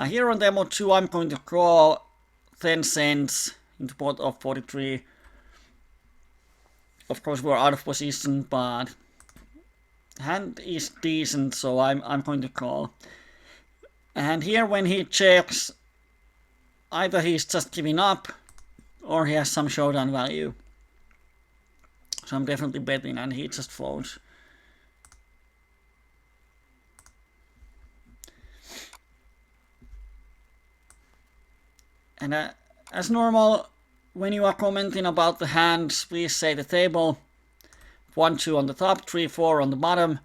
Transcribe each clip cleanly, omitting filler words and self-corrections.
Here on demo 2 I'm going to call 10 cents into pot of 43. Of course we're out of position, but hand is decent, so I'm going to call. And here when he checks, either he's just giving up or he has some showdown value. So I'm definitely betting, and he just folds. And as normal, when you are commenting about the hands, please say the table. 1, 2 on the top, 3, 4 on the bottom.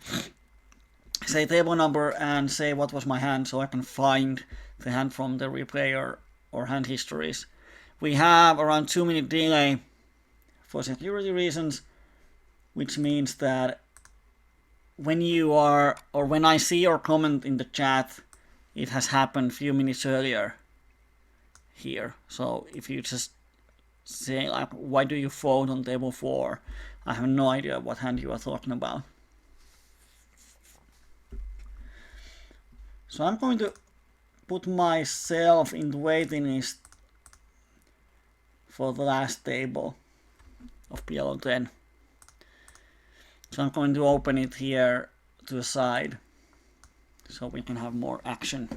Say table number and say what was my hand, so I can find the hand from the replay or hand histories. We have around 2-minute delay for security reasons, which means that when you are, or when I see your comment in the chat, it has happened a few minutes earlier here. So if you just say like, why do you fold on table 4? I have no idea what hand you are talking about. So I'm going to put myself in the waiting list for the last table of PLO10. So I'm going to open it here to the side so we can have more action.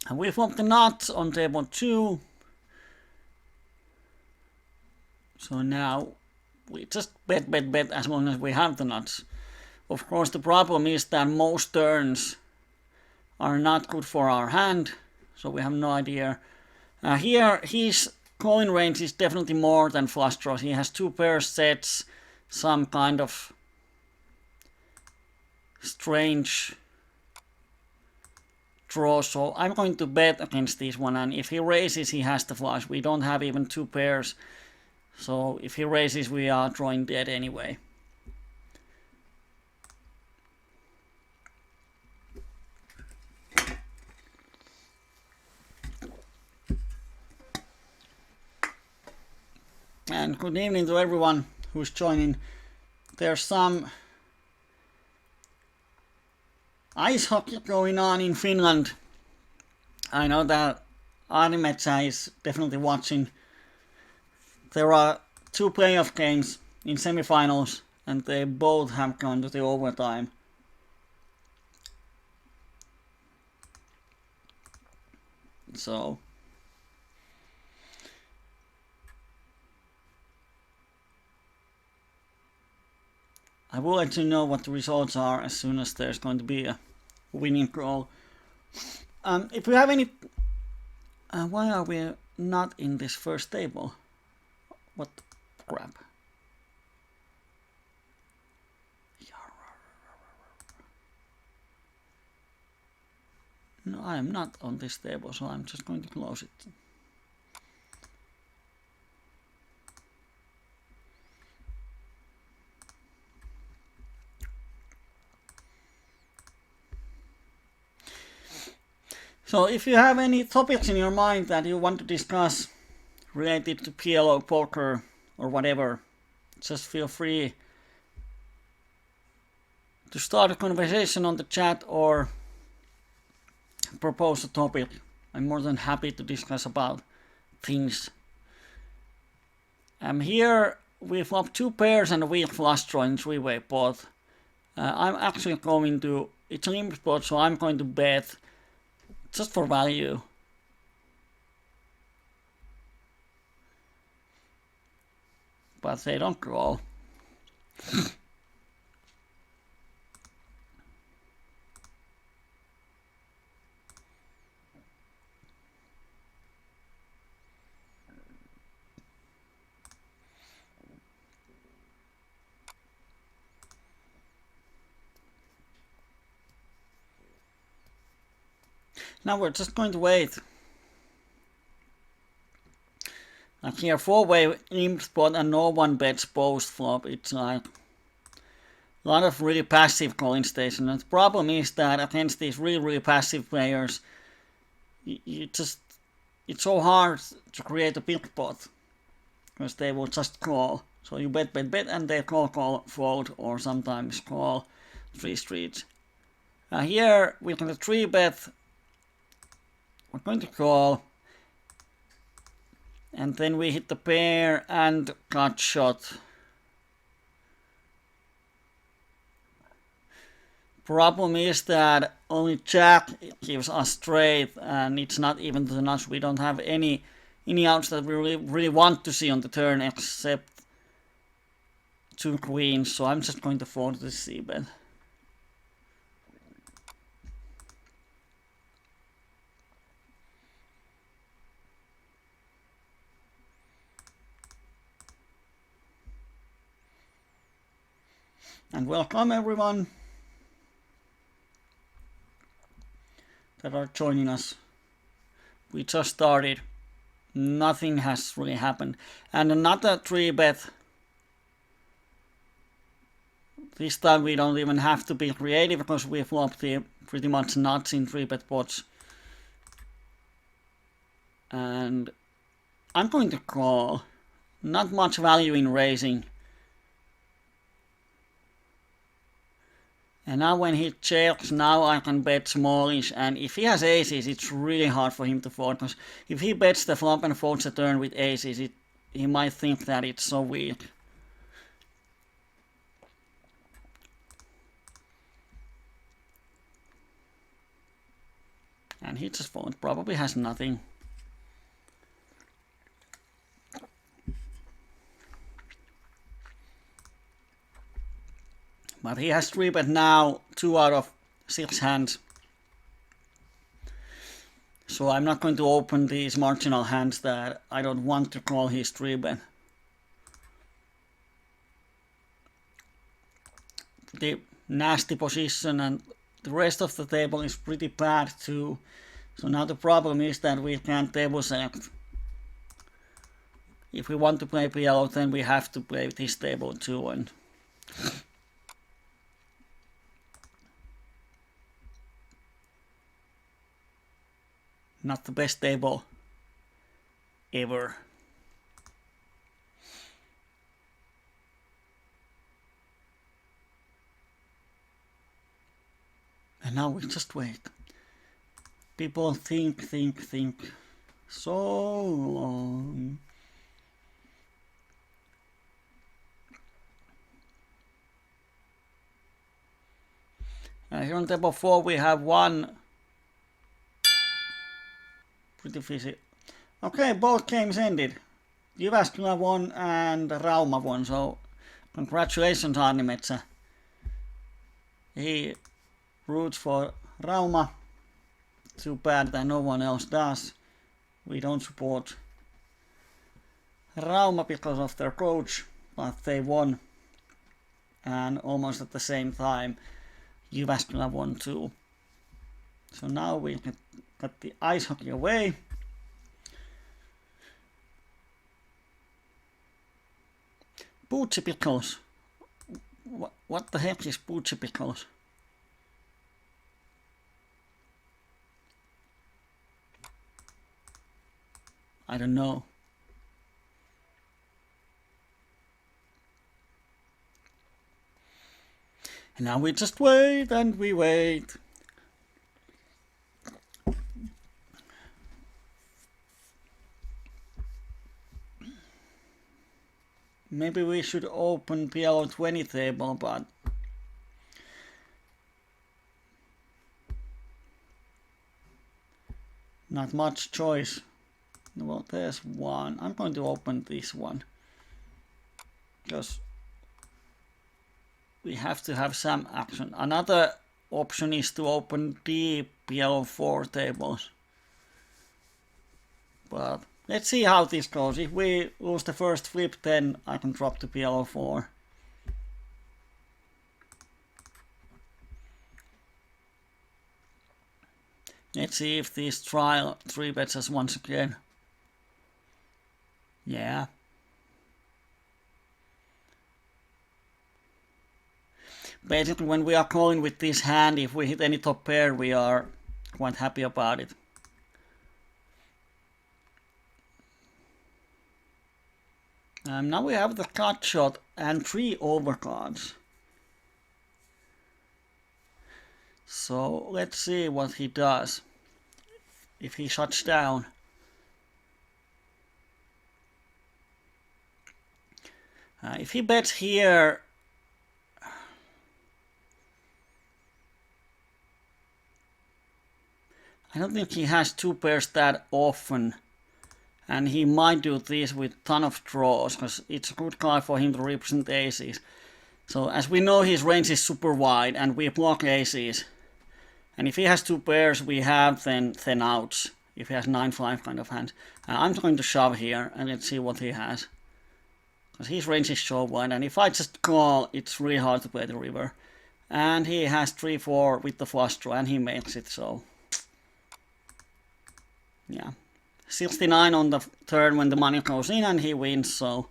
And we flop the nuts on table 2. So now we just bet as long as we have the nuts. Of course the problem is that most turns are not good for our hand, so we have no idea. Here his calling range is definitely more than flush draws. He has 2 pair sets, some kind of strange draw, so I'm going to bet against this one, and if he raises he has the flush. We don't have even 2 pairs, so if he raises we are drawing dead anyway. And good evening to everyone who's joining. There's some ice hockey going on in Finland. I know that Animecha is definitely watching. There are 2 playoff games in semifinals and they both have gone to the overtime. So I will let you know what the results are as soon as there's going to be a winning call. If you have any... why are we not in this first table? What crap? No, I am not on this table, so I'm just going to close it. So if you have any topics in your mind that you want to discuss related to PLO, poker, or whatever, just feel free to start a conversation on the chat or propose a topic. I'm more than happy to discuss about things. Here we flop 2 pairs and a weak flush draw in 3-way pot. I'm actually going to, it's an limp pot, so I'm going to bet just for value. But they don't call. Now we're just going to wait. Like here, 4-way limp spot and no one bets post flop. It's like a lot of really passive calling station. And the problem is that against these really passive players, it's so hard to create a big pot because they will just call. So you bet and they call, fold, or sometimes call 3 streets. Here we can 3-bet we're going to call. And then we hit the pair and gut shot. Problem is that only Jack gives us straight, and it's not even the nuts. We don't have any outs that we really want to see on the turn except 2 queens. So I'm just going to fold this c-bet. And welcome everyone that are joining us. We just started. Nothing has really happened. And another 3-bet. This time we don't even have to be creative because we flopped the pretty much nuts in 3-bet pots. And I'm going to call. Not much value in raising. And now when he checks, now I can bet smallish, and if he has aces, it's really hard for him to fold, because if he bets the flop and folds the turn with aces, he might think that it's so weak. And he just folds, probably has nothing. But he has 3-bet now, 2 out of 6 hands. So I'm not going to open these marginal hands that I don't want to call his 3-bet. Pretty nasty position, and the rest of the table is pretty bad too. So now the problem is that we can't table select. If we want to play PLO10, we have to play with his table too. And not the best table ever. And now we just wait. People think so long. And here on table 4 we have one pretty fishy. Okay, both games ended. Jyväskylä won and Rauma won, so congratulations Arni Metsä. He roots for Rauma. Too bad that no one else does. We don't support Rauma because of their coach, but they won. And almost at the same time, Jyväskylä won too. So now we got the ice hockey away. Bootsy Pickles. What the heck is Bootsy Pickles? I don't know. And now we just wait and we wait. Maybe we should open PLO20 table, but not much choice. Well, there's one. I'm going to open this one because we have to have some action. Another option is to open deep PLO4 tables. But let's see how this goes. If we lose the first flip, then I can drop to PLO4. Let's see if this trial 3-bets us once again. Yeah. Basically, when we are calling with this hand, if we hit any top pair, we are quite happy about it. Now we have the cut shot and 3 overcards. So let's see what he does. if he shuts down. If he bets here, I don't think he has two pairs that often, and he might do this with ton of draws, because it's a good card for him to represent aces. So as we know, his range is super wide, and we block aces. And if he has two pairs, we have then outs. If he has 9-5 kind of hands. I'm going to shove here, and let's see what he has. Because his range is so wide, and if I just call, it's really hard to play the river. And he has 3-4 with the flush draw, and he makes it, so... yeah. 69 on the turn when the money goes in, and he wins, so...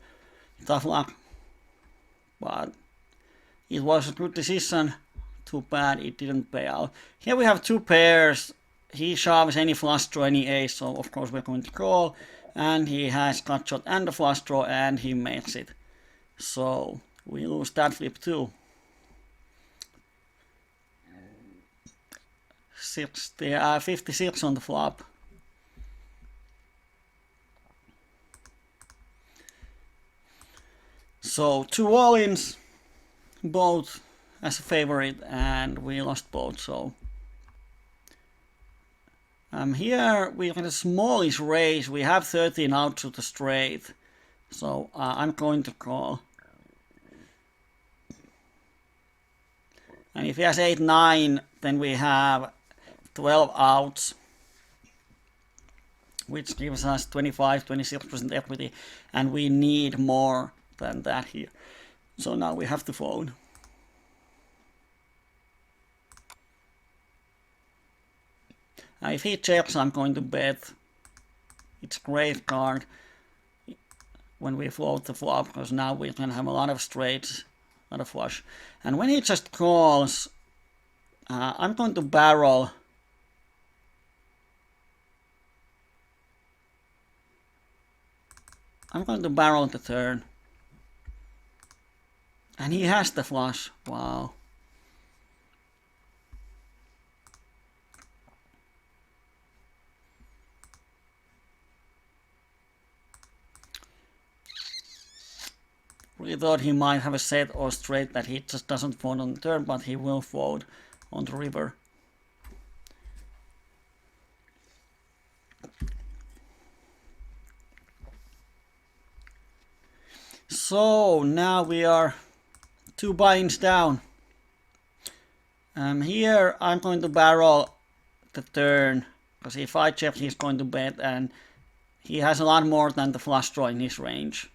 tough luck. But... it was a good decision. Too bad it didn't pay out. Here we have two pairs. He shoves any flush draw, any ace, so of course we're going to call. And he has cut shot and a flush draw, and he makes it. So we lose that flip too. 56 on the flop. So 2 all-ins, both as a favorite, and we lost both. So here we have a smallish raise. We have 13 out to the straight, so I'm going to call. And if he has 8-9, then we have 12 outs, which gives us 25-26% equity, and we need more than that here. So now we have to fold. If he checks, I'm going to bet. It's a great card when we float the flop, because now we can have a lot of straights, not a flush. And when he just calls, I'm going to barrel. I'm going to barrel the turn. And he has the flush. Wow. We thought he might have a set or straight that he just doesn't fold on the turn, but he will fold on the river. So now we are 2 buy-ins down. Here I'm going to barrel the turn, because if I check, he's going to bet, and he has a lot more than the flush draw in his range.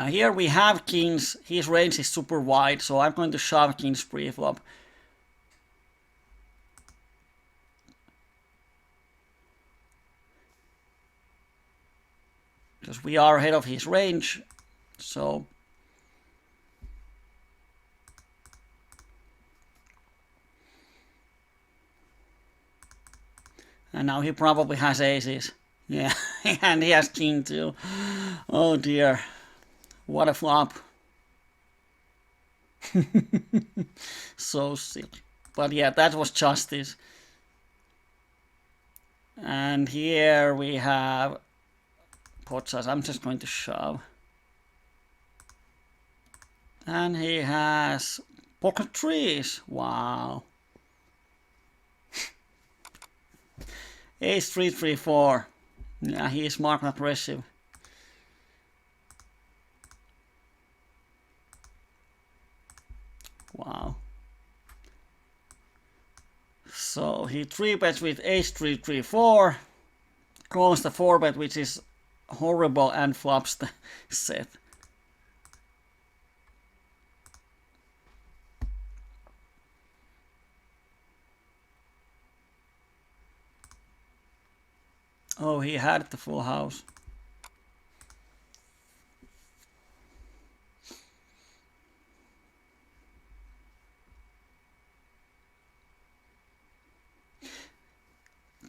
Here we have kings. His range is super wide, so I'm going to shove kings pre-flop. Because we are ahead of his range, so... and now he probably has aces. Yeah, and he has king too. Oh dear. What a flop. So sick. But yeah, that was justice. And here we have pot size. I'm just going to shove. And he has pocket trees. Wow. Ace 3, 3, 4. Yeah, he is marked aggressive. Wow. So he 3-bets with ace 3, 3, 4. Calls the 4-bet, which is horrible, and flops the set. Oh, he had the full house.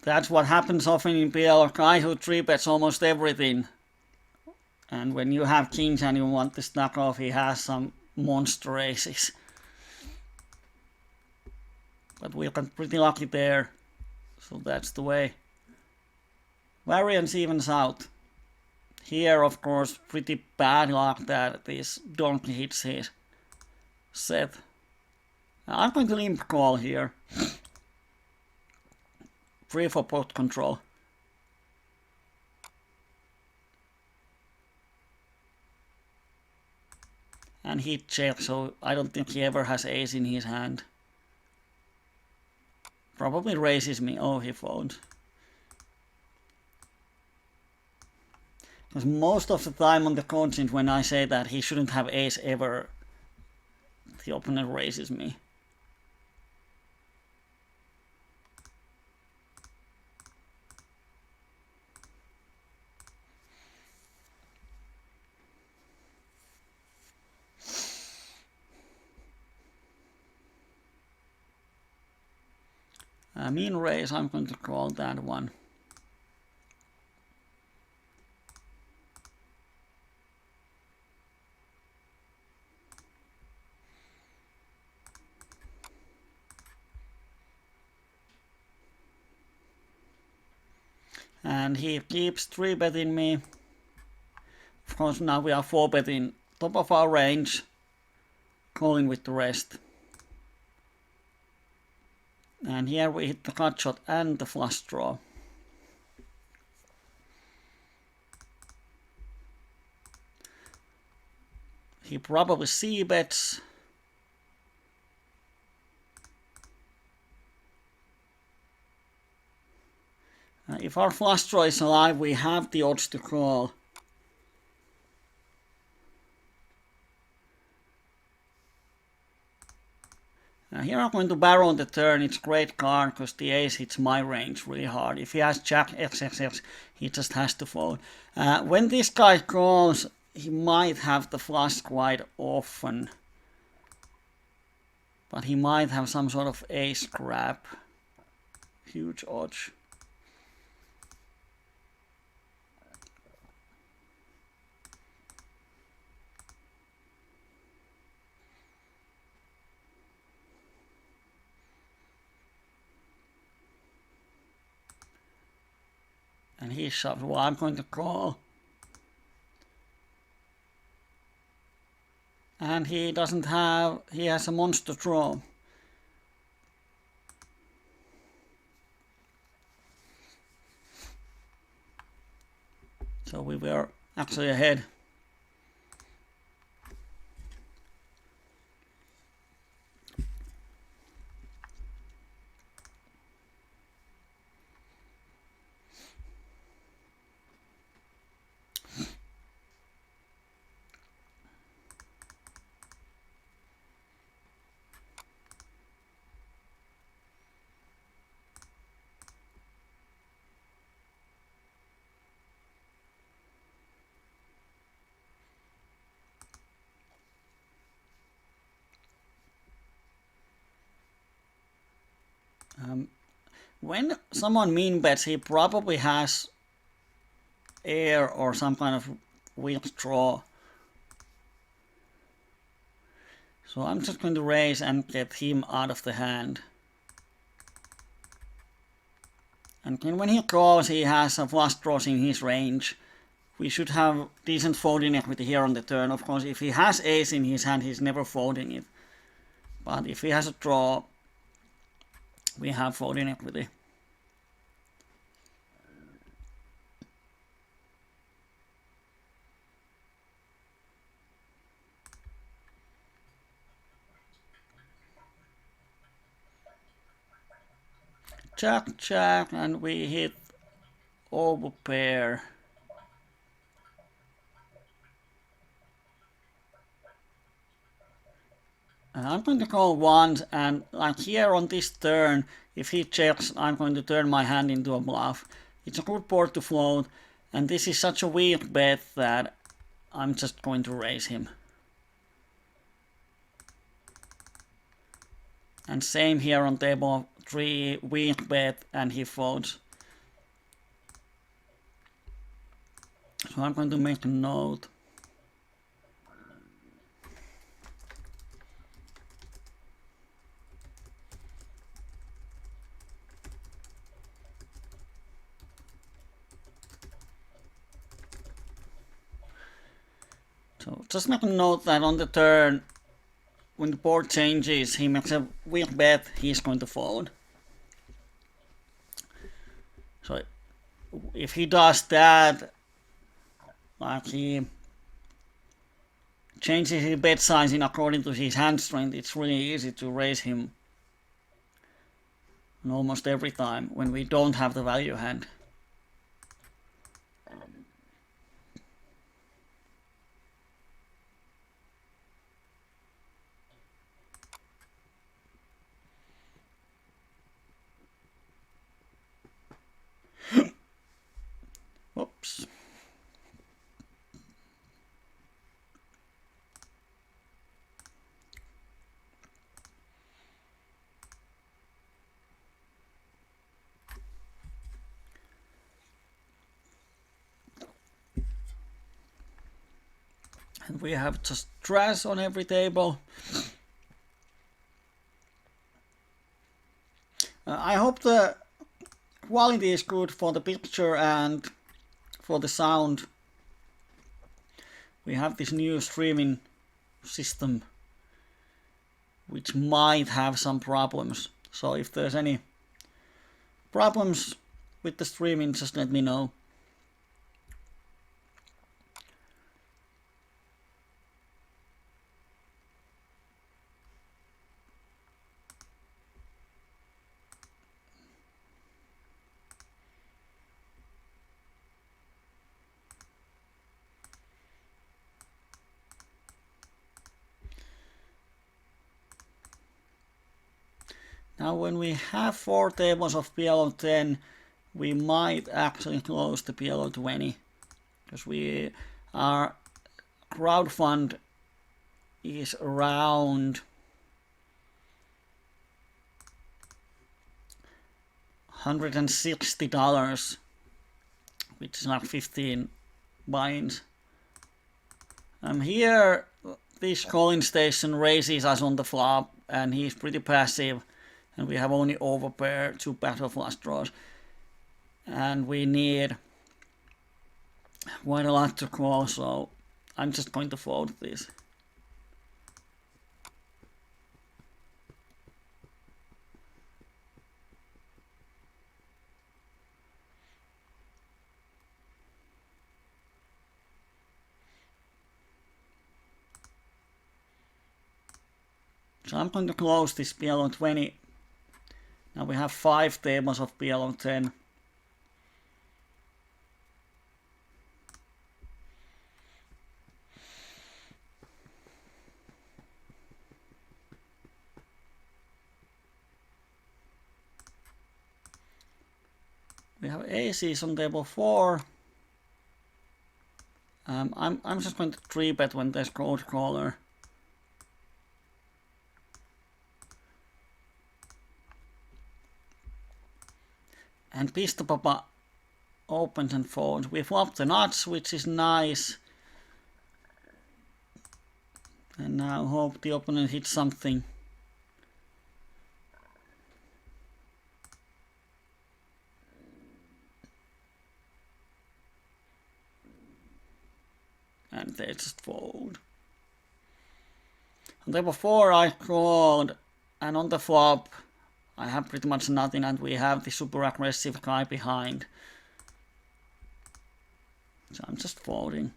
That's what happens often in PL, a guy who 3-bets almost everything. And when you have kings and you want to stack off, he has some monster aces. But we got pretty lucky there. So that's the way. Variance evens out. Here, of course, pretty bad luck that this donkey hits his set. I'm going to limp call here. Free for pot control. And he checks, so I don't think he ever has ace in his hand. Probably raises me. Oh, he folds. Because most of the time on the content when I say that he shouldn't have ace ever, the opponent raises me. Mean raise, I'm going to call that one. And he keeps 3-betting me. Of course, now we are 4-betting top of our range, calling with the rest. And here we hit the cut shot and the flush draw. He probably c-bets. If our flush draw is alive, we have the odds to call. Here I'm going to barrel on the turn. It's a great card because the ace hits my range really hard. If he has jack XXX, he just has to fold. When this guy calls, he might have the flush quite often. But he might have some sort of ace grab. Huge odds. And he shoves. Well, I'm going to call. And he doesn't have, he has a monster draw. So we were actually ahead. When someone mean bets, he probably has air or some kind of weak draw. So I'm just going to raise and get him out of the hand. And then when he calls, he has a flush draws in his range. We should have decent folding equity here on the turn. Of course, if he has ace in his hand, he's never folding it. But if he has a draw, we have folding equity. Jack, jack, and we hit over pair. And I'm going to call once, and like here on this turn, if he checks, I'm going to turn my hand into a bluff. It's a good board to float, and this is such a weak bet that I'm just going to raise him. And same here on table 3, weak bet, and he folds. So I'm going to make a note. So just make a note that on the turn, when the board changes, he makes a weak bet, he's going to fold. So if he does that, like he changes his bet sizing according to his hand strength, it's really easy to raise him almost every time when we don't have the value hand. Oops. And we have just trash on every table. I hope the quality is good for the picture and for the sound. We have this new streaming system which might have some problems. So if there's any problems with the streaming, just let me know. Now when we have 4 tables of PLO10, we might actually close the PLO20, because our crowd fund is around $160, which is like 15 buy-ins. Here this calling station raises us on the flop, and he's pretty passive. And we have only overpair 2 battle flush draws. And we need quite a lot to call, so I'm just going to fold this. So I'm going to close this PLO20. Now we have 5 tables of PLO10. We have aces on table 4. I'm just going to 3-bet when there's cold caller. And Pista Papa opens and folds. We flop the nuts, which is nice. And now hope the opponent hits something. And they just fold. On table 4 I called, and on the flop I have pretty much nothing, and we have the super aggressive guy behind. So I'm just folding.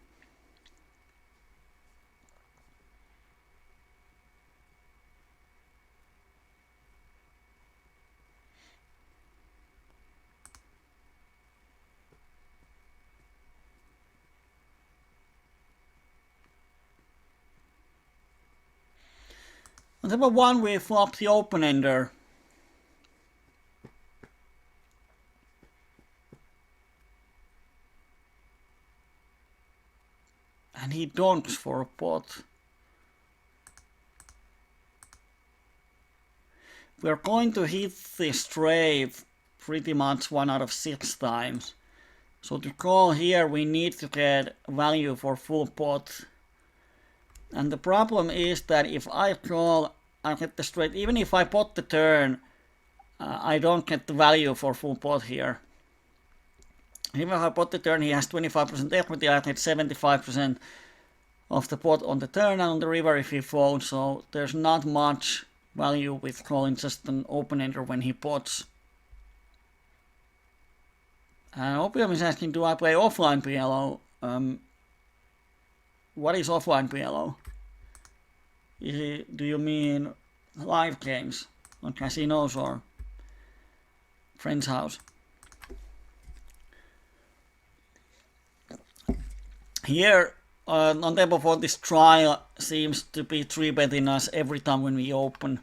On table 1 we flop the open-ender. And he donks for a pot. We're going to hit the straight pretty much 1 out of 6 times. So to call here we need to get value for full pot. And the problem is that if I call, I get the straight. Even if I pot the turn, I don't get the value for full pot here. Even if I pot the turn, he has 25% equity, I get 75% of the pot on the turn and on the river if he folds, so there's not much value with calling just an open-ender when he pots. And Opium is asking, do I play offline PLO? What is offline PLO? Do you mean live games on casinos or friend's house? Here on table 4, this trial seems to be 3-betting us every time when we open.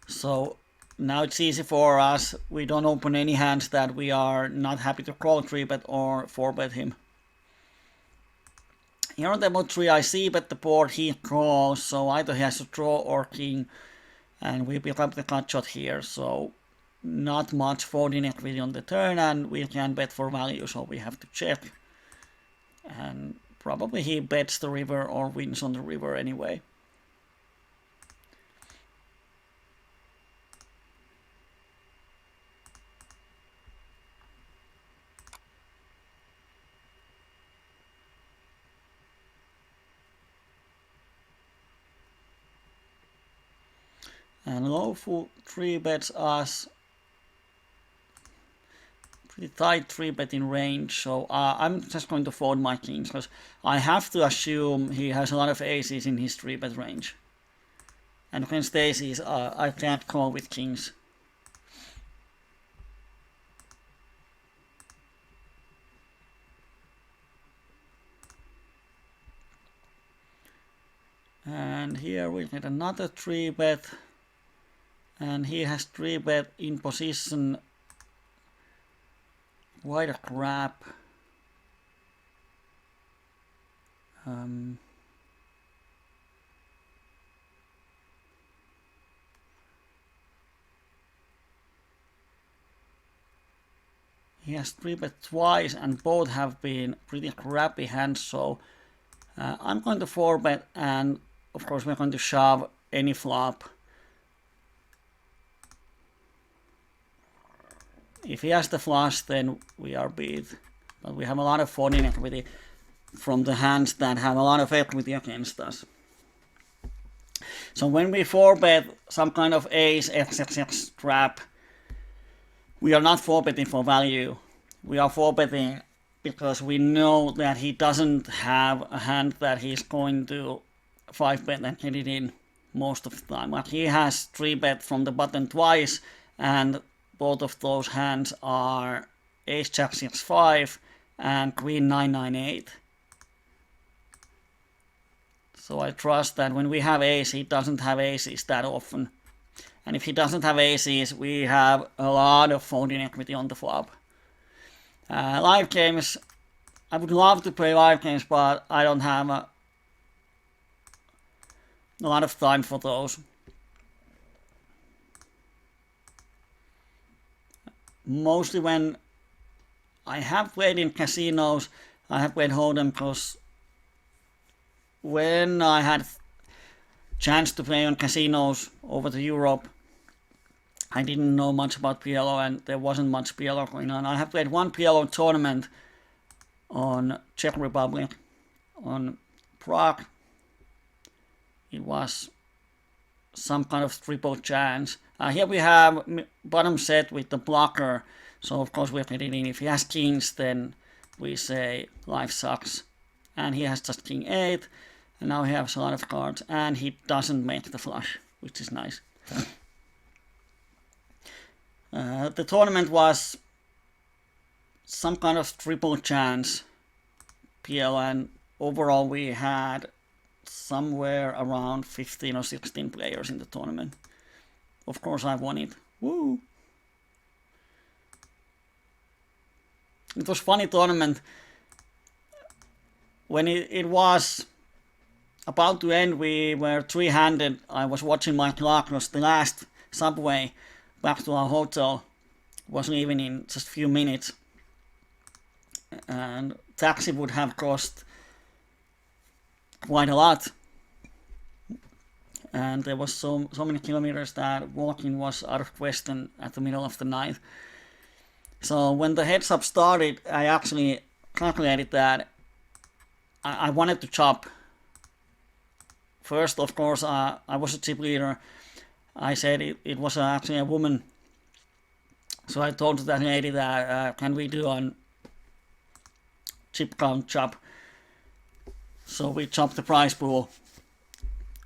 So now it's easy for us. We don't open any hands that we are not happy to call 3-bet or 4-bet him. Here on table 3, I see bet the board, he calls, so either he has to draw or king, and we pick up the cut shot here. So not much folding equity on the turn, and we can bet for value, so we have to check. And probably he bets the river or wins on the river anyway. And Lofu 3-bets us. Pretty tight 3-betting range, so I'm just going to fold my kings, because I have to assume he has a lot of aces in his 3-bet range. And against aces, I can't call with kings. And here we get another 3-bet. And he has 3-bet in position. Quite a crap. He has 3-bet twice and both have been pretty crappy hands, so I'm going to 4-bet, and of course we're going to shove any flop. If he has the flush, then we are beat. But we have a lot of folding equity from the hands that have a lot of equity against us. So when we 4-bet some kind of ace XXX trap, we are not 4-betting for value. We are 4-betting because we know that he doesn't have a hand that he's going to 5-bet and get it in most of the time. Like he has 3-bet from the button twice, and both of those hands are Ace Jack 6-5 and Queen 9-9-8. So I trust that when we have ace, he doesn't have aces that often. And if he doesn't have aces, we have a lot of folding equity on the flop. Live games, I would love to play live games, but I don't have a lot of time for those. Mostly when I have played in casinos, I have played Hold'em, because when I had chance to play on casinos over to Europe, I didn't know much about PLO and there wasn't much PLO going on. I have played one PLO tournament on Czech Republic, on Prague. It was some kind of triple chance. Here we have bottom set with the blocker, so of course we're getting in. If he has kings, then we say life sucks. And he has just king 8, and now he has a lot of cards, and he doesn't make the flush, which is nice. The tournament was some kind of triple chance PL, and overall we had somewhere around 15 or 16 players in the tournament. Of course I won it. Woo! It was a funny tournament. When it was about to end, we were 3-handed. I was watching my clock. It was the last subway back to our hotel. Was leaving in just a few minutes. And taxi would have cost quite a lot. And there was so many kilometers that walking was out of question at the middle of the night. So when the heads up started, I actually calculated that I wanted to chop. First, of course, I was a chip leader. I said it was actually a woman. So I told that lady that can we do on chip count chop. So we chopped the price pool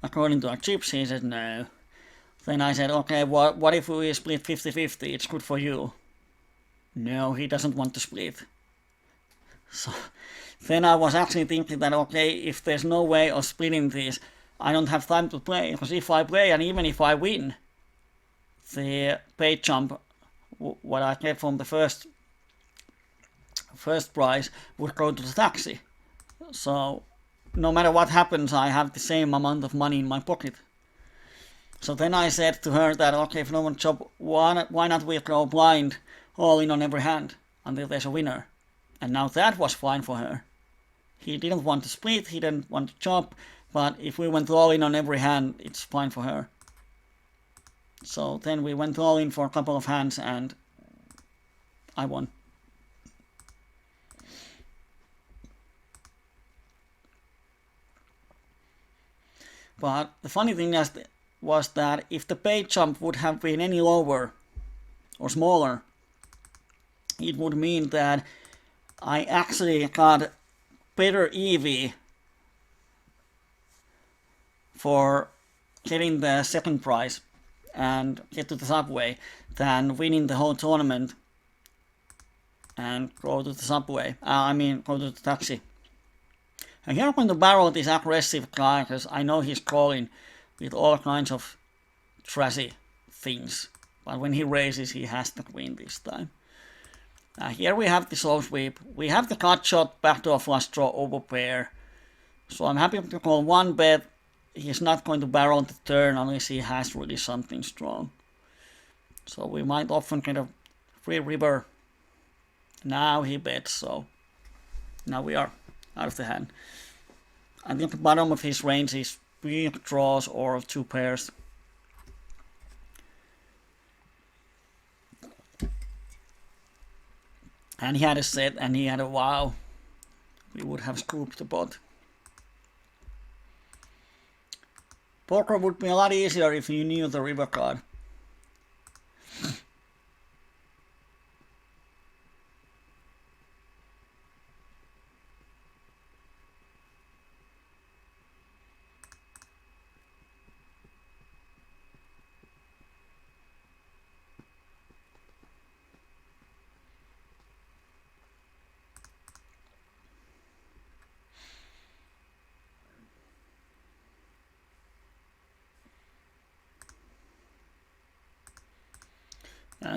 according to our chips. He said no. Then I said, okay, what if we split 50-50? It's good for you. No, he doesn't want to split. So then I was actually thinking that, okay, if there's no way of splitting these, I don't have time to play. Because if I play and even if I win, the pay jump, what I get from the first prize, would go to the taxi. So no matter what happens, I have the same amount of money in my pocket. So then I said to her that, okay, if no one chop, why not we go blind, all in on every hand, until there's a winner. And now that was fine for her. He didn't want to split, he didn't want to chop, but if we went all in on every hand, it's fine for her. So then we went all in for a couple of hands and I won. But the funny thing was that if the pay jump would have been any lower or smaller, it would mean that I actually got better EV for getting the second prize and get to the subway than winning the whole tournament and go to the subway. Go to the taxi. And here I'm going to barrel this aggressive guy because I know he's calling with all kinds of trashy things. But when he raises, he has to win this time. Here we have the slow sweep. We have the cut shot, backdoor flush draw, over pair. So I'm happy to call one bet. He's not going to barrel the turn unless he has really something strong. So we might often get a free river. Now he bets, so now we are out of the hand. I think the bottom of his range is 3 draws or 2 pairs. And he had a set and he had a wow. We would have scooped the pot. Poker would be a lot easier if you knew the river card.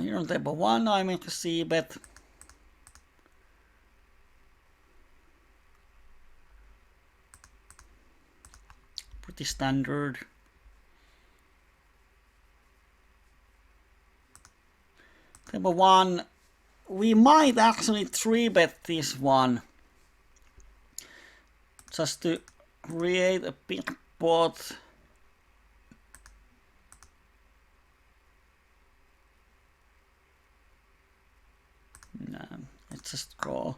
Here on table 1 I make a C bet. Pretty standard. Table 1, we might actually 3-bet this one. Just to create a big pot. No, let's just call.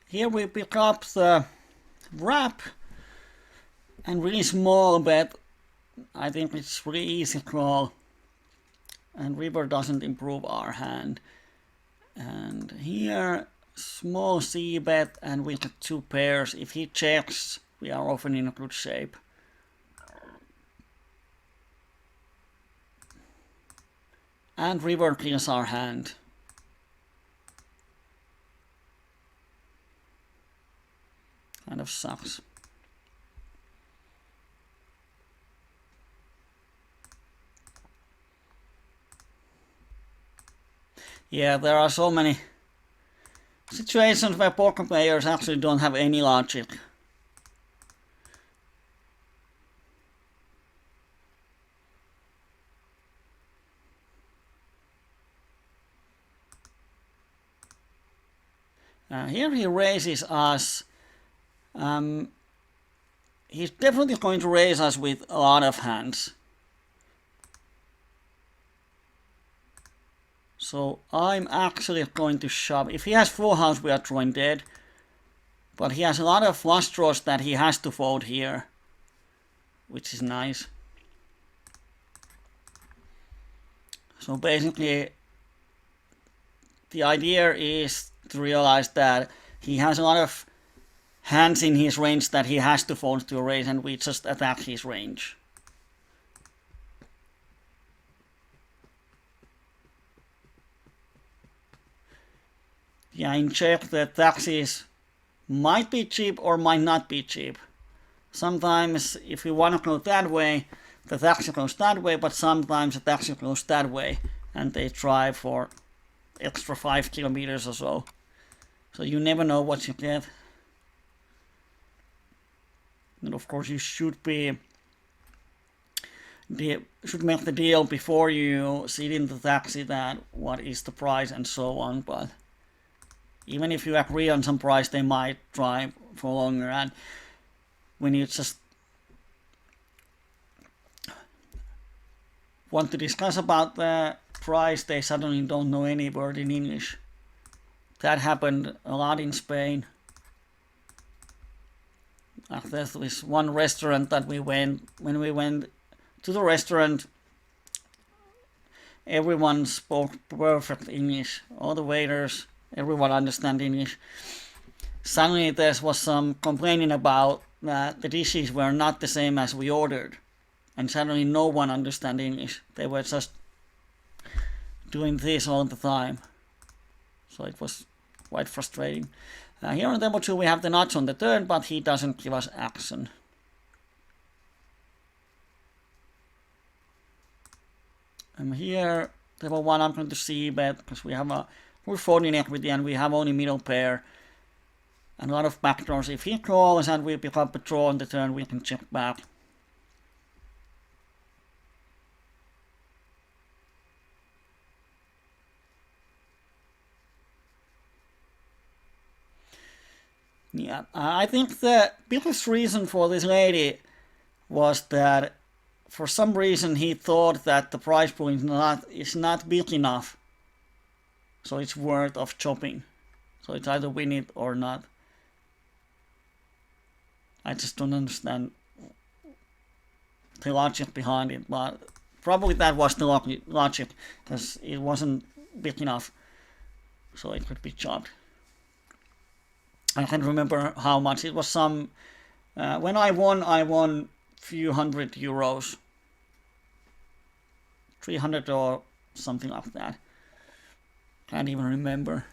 Here we pick up the wrap and really small bet. I think it's really easy call. And river doesn't improve our hand. And here, small C bet, and we get 2 pairs. If he checks, we are often in a good shape. And river kills our hand. Kind of sucks. Yeah, there are so many situations where poker players actually don't have any logic. Here he raises us He's definitely going to raise us with a lot of hands. So I'm actually going to shove. If he has full house, we are drawing dead. But he has a lot of flush draws that he has to fold here, which is nice. So basically, the idea is to realize that he has a lot of hands in his range that he has to fold to a raise, and we just attack his range. Yeah, in check the taxes might be cheap or might not be cheap. Sometimes if you want to go that way, the taxi goes that way, but sometimes the taxi goes that way and they try for extra 5 kilometers or so. So you never know what you get. And of course you should make the deal before you sit in the taxi that what is the price and so on, but even if you agree on some price, they might try for longer. And when you just want to discuss about the price, they suddenly don't know any word in English. That happened a lot in Spain. There's this one restaurant that when we went to the restaurant, everyone spoke perfect English. All the waiters, everyone understand English. Suddenly there was some complaining about that the dishes were not the same as we ordered. And suddenly no one understand English. They were just doing this all the time. So it was quite frustrating. Here on Tempo 2 we have the nudge on the turn, but he doesn't give us action. And here, Tempo 1 I'm going to c-bet because we're folding equity and we have only middle pair. And a lot of backdoors. If he calls and we pick up a draw on the turn, we can check back. Yeah, I think the biggest reason for this lady was that for some reason he thought that the price pool is not big enough, so it's worth of chopping. So it's either win it or not. I just don't understand the logic behind it, but probably that was the logic, because it wasn't big enough, so it could be chopped. I can't remember how much. It was some... when I won few hundred euros. 300 or something like that. Can't even remember.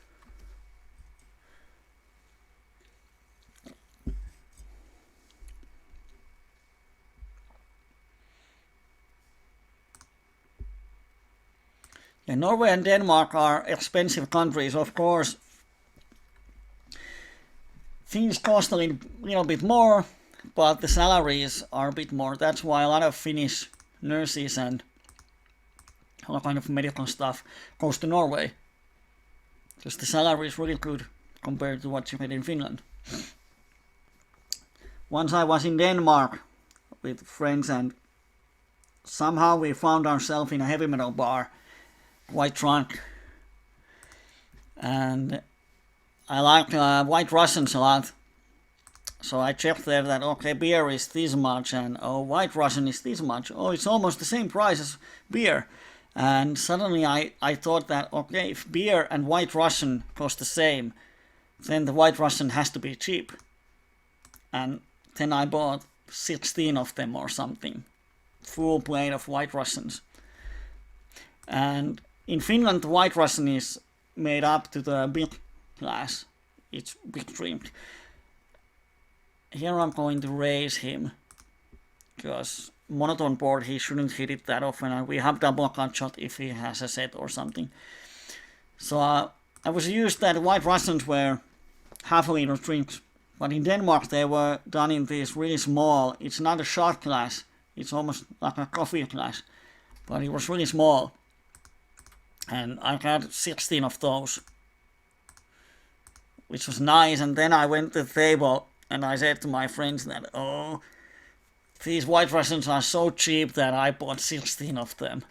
Yeah, Norway and Denmark are expensive countries, of course. Things cost a little bit more, but the salaries are a bit more. That's why a lot of Finnish nurses and all kind of medical stuff goes to Norway. Because the salary is really good compared to what you get in Finland. Once I was in Denmark with friends and somehow we found ourselves in a heavy metal bar, quite drunk. And I like White Russians a lot. So I checked there that, okay, beer is this much and oh, White Russian is this much. Oh, it's almost the same price as beer. And suddenly I thought that, okay, if beer and White Russian cost the same, then the White Russian has to be cheap. And then I bought 16 of them or something. Full plate of White Russians. And in Finland, the White Russian is made up to the big glass. It's big drink. Here I'm going to raise him because monotone board he shouldn't hit it that often, and we have double cut shot if he has a set or something. So I was used that White Russians were half a liter drinks, but in Denmark they were done in this really small. It's not a shot glass, it's almost like a coffee glass, but it was really small. And I got 16 of those, which was nice. And then I went to the table And I said to my friends that, oh, these White Russians are so cheap that I bought 16 of them.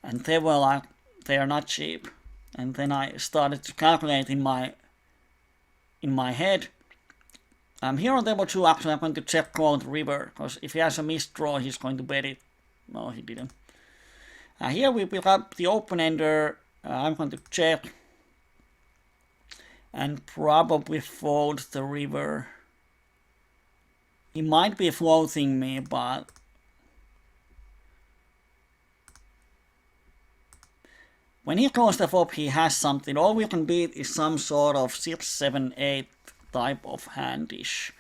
And they were like, they are not cheap. And then I started to calculate in my head. Here on table 2, actually, I'm going to check call the river, because if he has a missed draw, he's going to bet it. No, he didn't. Here we pick up the open-ender. I'm going to check and probably fold the river. He might be floating me, but when he calls the flop, he has something. All we can beat is some sort of 6, 7, 8 type of handish.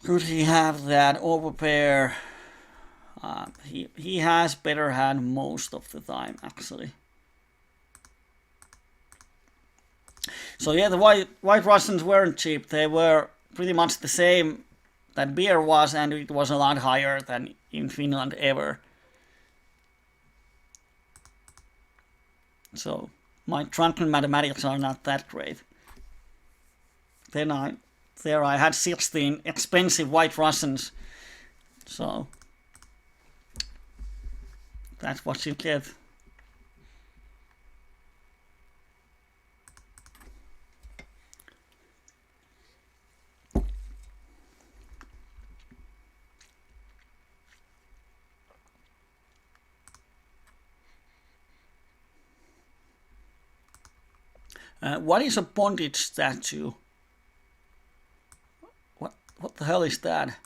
Could he have that overpair? He has better hand most of the time, actually. So yeah, the White Russians weren't cheap. They were pretty much the same that beer was, and it was a lot higher than in Finland ever. So my drunken mathematics are not that great. Then I had 16 expensive White Russians. So that's what you get. What is a bondage statue? What the hell is that?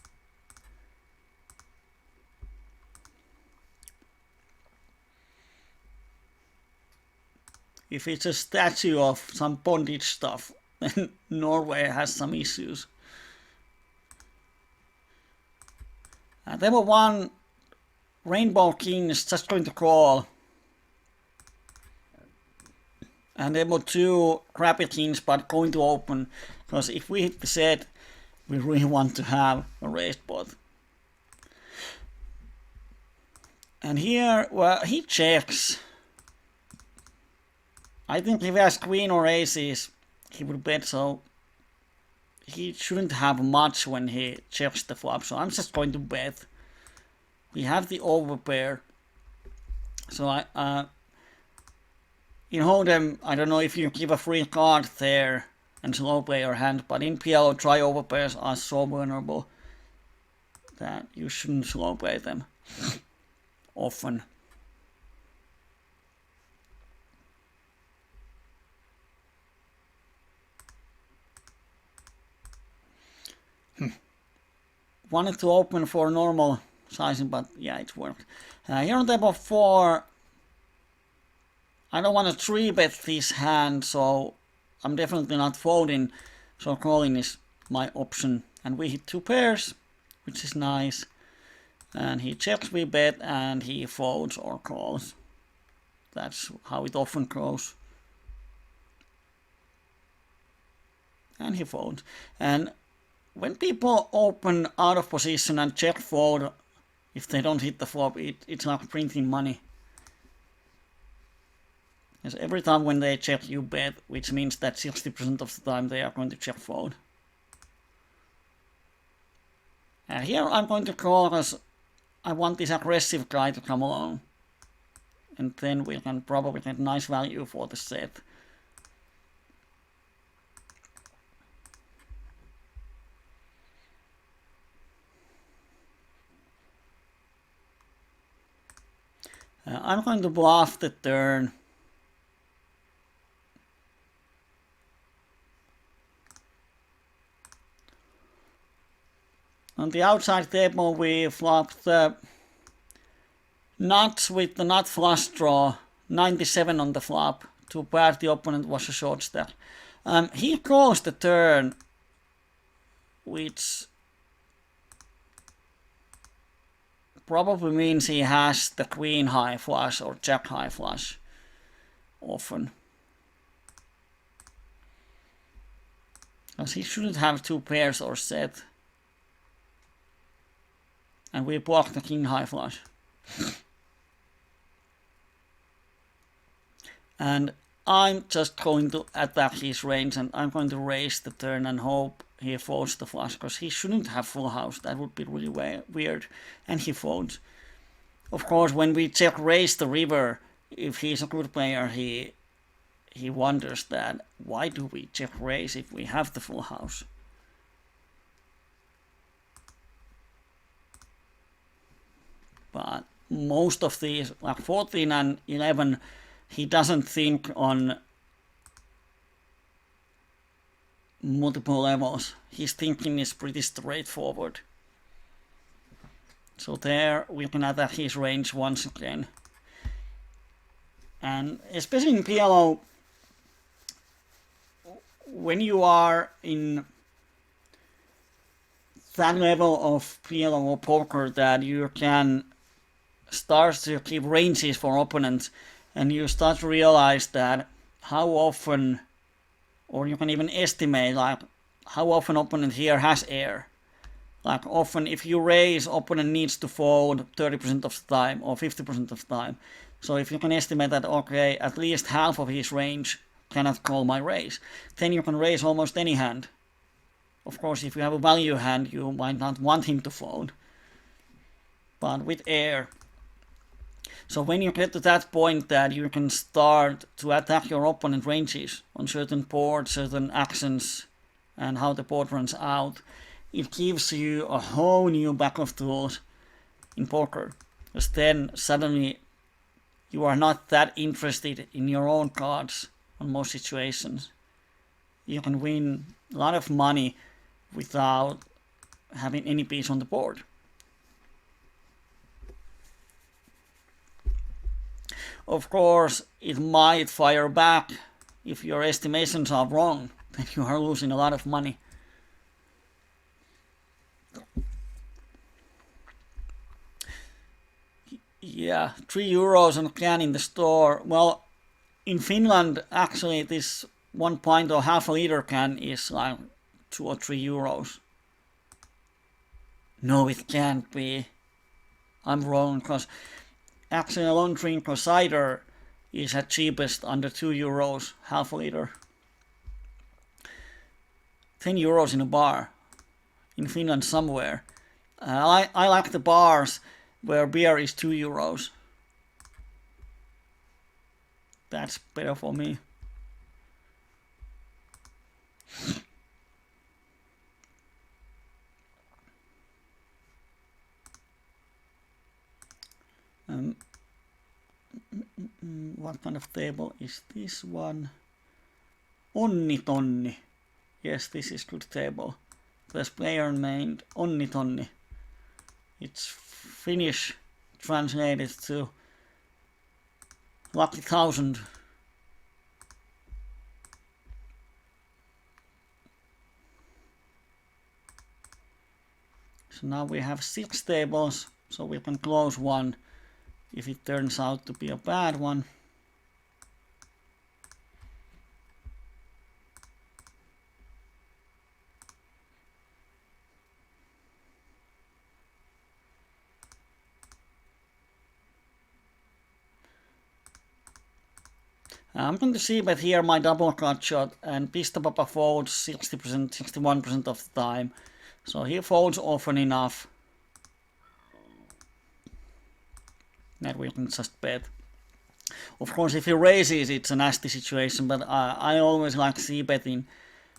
If it's a statue of some bondage stuff, then Norway has some issues. There were one Rainbow King is just going to call. And there were 2 crappy kings, but going to open. Because if we hit the set, we really want to have a raised pot. And here, well, he checks. I think if he has queen or aces, he would bet, so he shouldn't have much when he checks the flop. So I'm just going to bet. We have the overpair. So in Hold'em, I don't know if you give a free card there and slow play your hand, but in PLO, try overpairs are so vulnerable that you shouldn't slow play them often. Wanted to open for normal sizing, but yeah, it worked. Here on table 4, I don't want to 3-bet this hand, so I'm definitely not folding, so calling is my option. And we hit 2 pairs, which is nice. And he checks, we bet, and he folds or calls. That's how it often goes. And he folds. And when people open out of position and check fold, if they don't hit the flop, it's like printing money. Because every time when they check, you bet, which means that 60% of the time they are going to check fold. Here I'm going to call because I want this aggressive guy to come along. And then we can probably get nice value for the set. I'm going to bluff the turn. On the outside table we flopped the nuts with the nut flush draw, 97 on the flop. Too bad the opponent was a short stack. He calls the turn, which probably means he has the queen high flush or jack high flush often. Because he shouldn't have 2 pairs or set. And we block the king high flush. And I'm just going to attack his range, and I'm going to raise the turn and hope he folds the flush, because he shouldn't have full house. That would be really weird. And he folds. Of course, when we check raise the river, if he's a good player, he wonders that why do we check raise if we have the full house? But most of these, like 14 and 11, he doesn't think on multiple levels. His thinking is pretty straightforward. So there we can attack his range once again. And especially in PLO, when you are in that level of PLO poker that you can start to keep ranges for opponents, and you start to realize that how often, or you can even estimate like how often opponent here has air. Like often if you raise, opponent needs to fold 30% of the time or 50% of the time. So if you can estimate that, okay, at least half of his range cannot call my raise, then you can raise almost any hand. Of course, if you have a value hand, you might not want him to fold. But with air. So when you get to that point that you can start to attack your opponent ranges on certain boards, certain actions, and how the board runs out, it gives you a whole new bag of tools in poker. Because then suddenly you are not that interested in your own cards on most situations. You can win a lot of money without having any piece on the board. Of course, it might fire back if your estimations are wrong, then you are losing a lot of money. Yeah, €3 on a can in the store. Well, in Finland, actually, this 1 pint or half a liter can is like €2 or €3. No, it can't be. I'm wrong, because actually a long drink or cider is at cheapest under €2, half a liter. €10 in a bar in Finland somewhere. I like the bars where beer is €2. That's better for me. What kind of table is this one? Onnitonni. Yes, this is good table. There's player named Onnitonni. It's Finnish translated to Lucky 1000. So now we have 6 tables, so we can close one if it turns out to be a bad one. I'm going to see bet here my double cut shot, and Pistapapa folds 60%, 61% of the time. So he folds often enough that we can just bet. Of course, if he raises, it's a nasty situation, but I always like c-betting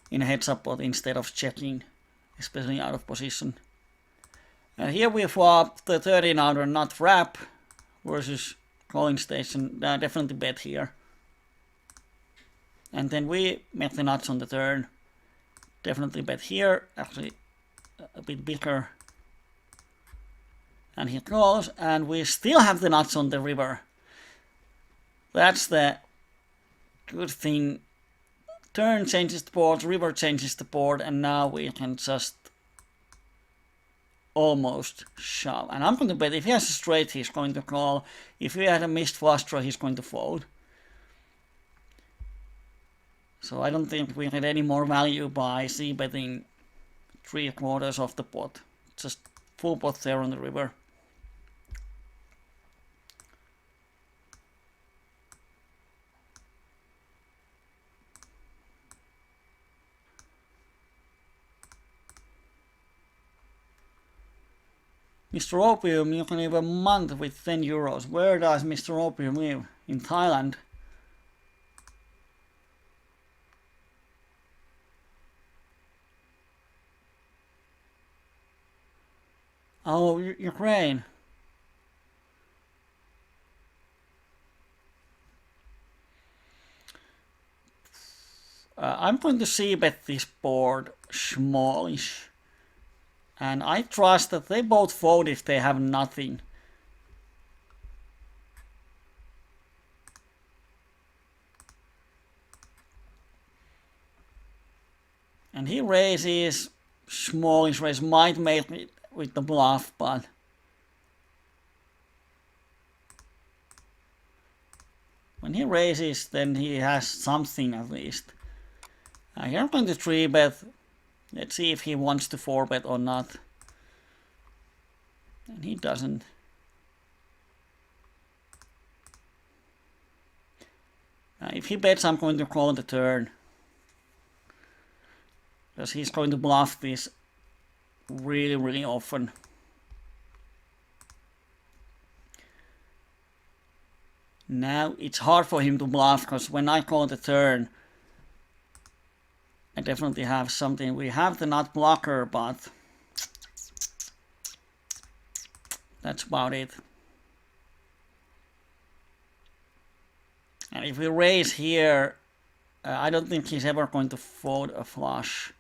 in a heads-up pot instead of checking, especially out of position. Here we flop the 13 outer nut wrap versus calling station. Definitely bet here. And then we make the nuts on the turn. Definitely bet here, actually a bit bigger. And he calls, and we still have the nuts on the river. That's the good thing. Turn changes the board, river changes the board, and now we can just almost shove. And I'm going to bet if he has a straight, he's going to call. If he had a missed flush draw, he's going to fold. So I don't think we get any more value by c-betting 3/4 of the pot. Just full pot there on the river. Mr. Opium, you can live a month with 10 euros. Where does Mr. Opium live? In Thailand? Oh, Ukraine. I'm going to see bet this board smallish. And I trust that they both fold if they have nothing. And he raises, smallish raise, might make it with the bluff, but when he raises, then he has something at least. Here I'm going to 3-bet. Let's see if he wants to 4-bet or not. And he doesn't. If he bets, I'm going to call the turn. Because he's going to bluff this really, really often. Now it's hard for him to bluff, because when I call the turn, I definitely have something. We have the nut blocker, but that's about it. And if we raise here, I don't think he's ever going to fold a flush.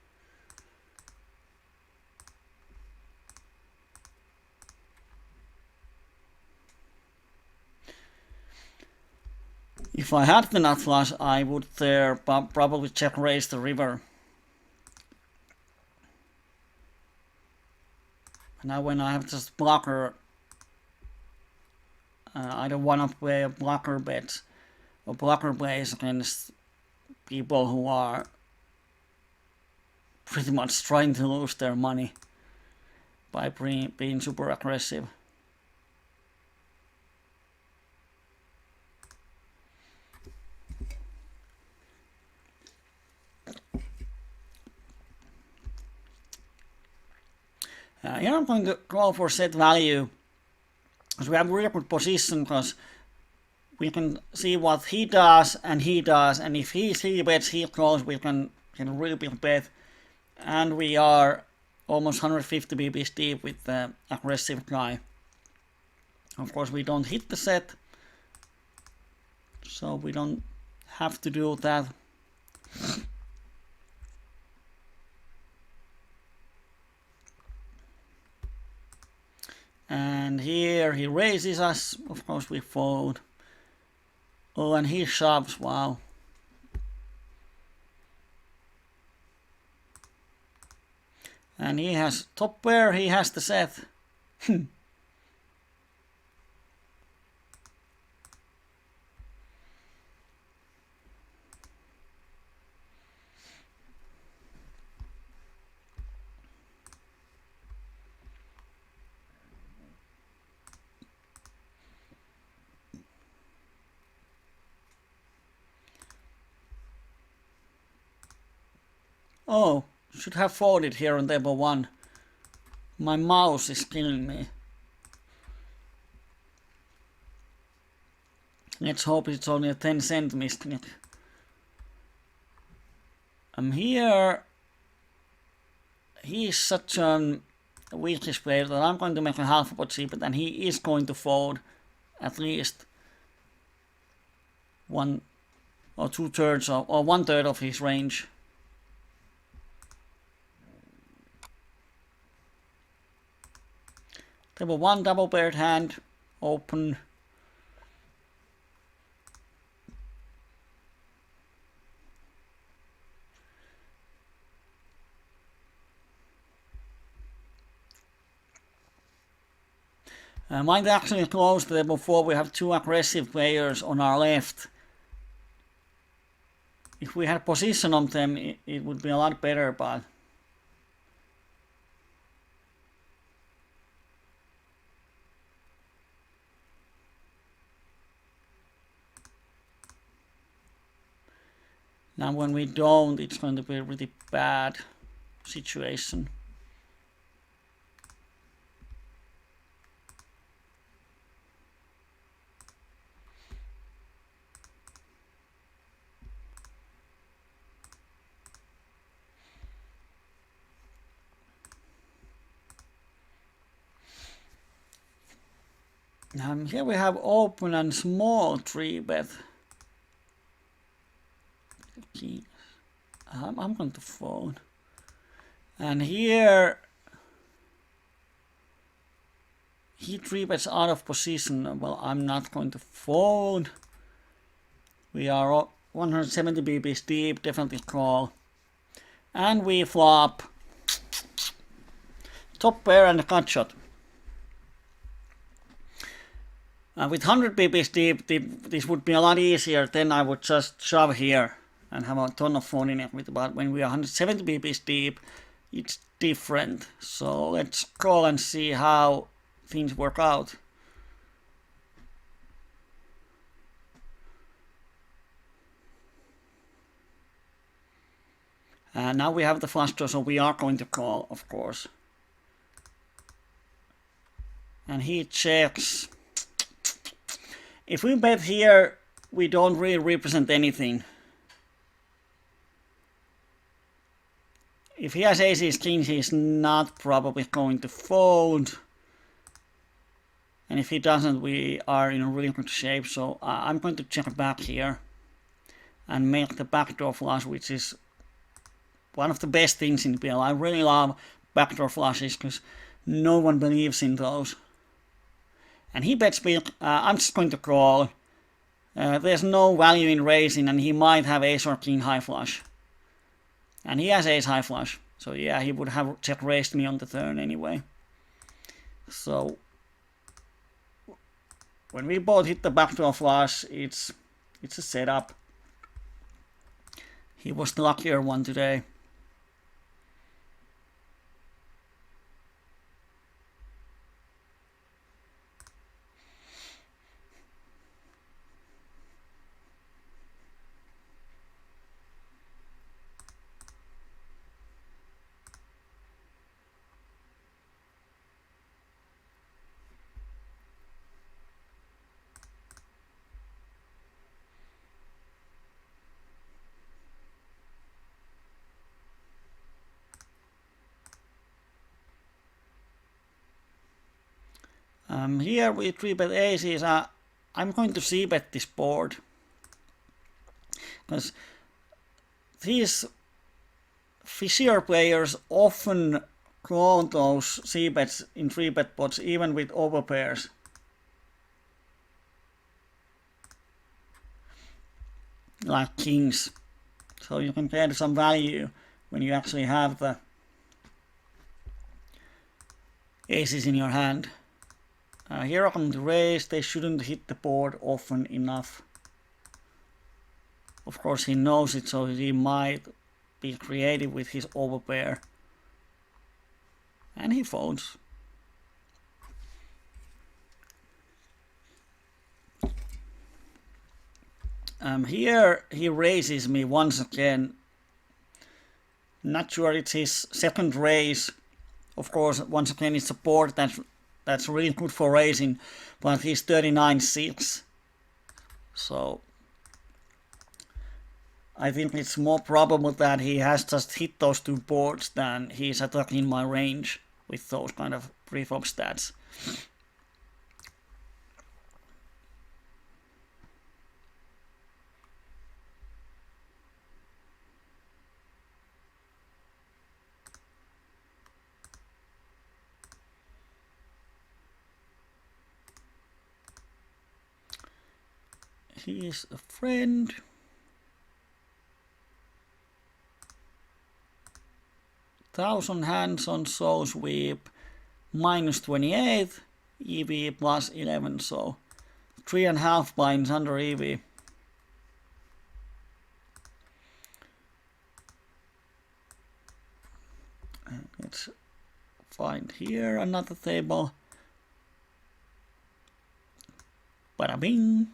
If I had the nut flush, I would there probably check raise the river. Now when I have just blocker, I don't want to play a blocker bet or blocker plays against people who are pretty much trying to lose their money by being super aggressive. Here I'm going to call for set value, because we have a really good position, because we can see what he does, and if he 3-bets, he calls, we can really big bet, and we are almost 150 BPs deep with the aggressive guy. Of course, we don't hit the set, so we don't have to do that. And here he raises us, of course we fold. Oh, and he shoves, wow. And he has top pair, he has the set. Oh, should have folded here on table 1. My mouse is killing me. Let's hope it's only a 10-cent misclick. Here, he is such a weakness player that I'm going to make a half a pot cheaper, and he is going to fold at least 1 or 2/3 or 1/3 of his range. Table 1 double paired hand, open. Might actually close the table 4. We have 2 aggressive players on our left. If we had position on them, it would be a lot better, but now when we don't, it's going to be a really bad situation. Here we have open and small 3-bet. I'm going to fold. And here he 3-bets out of position. Well, I'm not going to fold. We are 170 BBs deep, definitely call. And we flop top pair and a cut shot. With 100 BBs deep, this would be a lot easier. Then I would just shove here and have a ton of folding equity. But when we are 170 BBs deep, it's different. So let's call and see how things work out. Now we have the flush draw, so we are going to call, of course. And he checks. If we bet here, we don't really represent anything. If he has aces, kings, he's not probably going to fold. And if he doesn't, we are in a really good shape. So I'm going to check back here and make the backdoor flush, which is one of the best things in PL. I really love backdoor flushes because no one believes in those. And he bets big. I'm just going to call. There's no value in raising, and he might have ace or king high flush. And he has ace high flush. So yeah, he would have check raised me on the turn anyway. So when we both hit the backdoor flush, it's a setup. He was the luckier one today. Here we 3-bet aces. I'm going to c-bet this board. Because these fishier players often call those c-bets in 3-bet pots even with overpairs. Like kings. So you can get some value when you actually have the aces in your hand. Here I'm going to raise. They shouldn't hit the board often enough. Of course he knows it, so he might be creative with his overpair. And he folds. Here he raises me once again. Not sure it's his second raise. Of course, once again it's a board that's really good for raising, but he's 39-6. So I think it's more probable that he has just hit those two boards than he's attacking my range with those kind of pre-flop stats. He is a friend. Thousand hands on soul sweep, -28, EV +11, so 3.5 blinds under EV. Let's find here another table. Bada bing.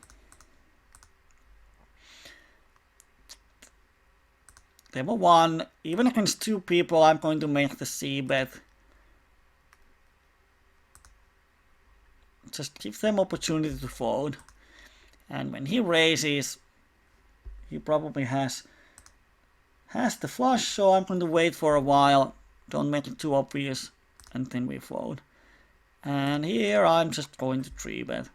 Table 1, even against 2 people, I'm going to make the c-bet. Just give them opportunity to fold. And when he raises, he probably has the flush, so I'm going to wait for a while. Don't make it too obvious, and then we fold. And here I'm just going to 3-bet.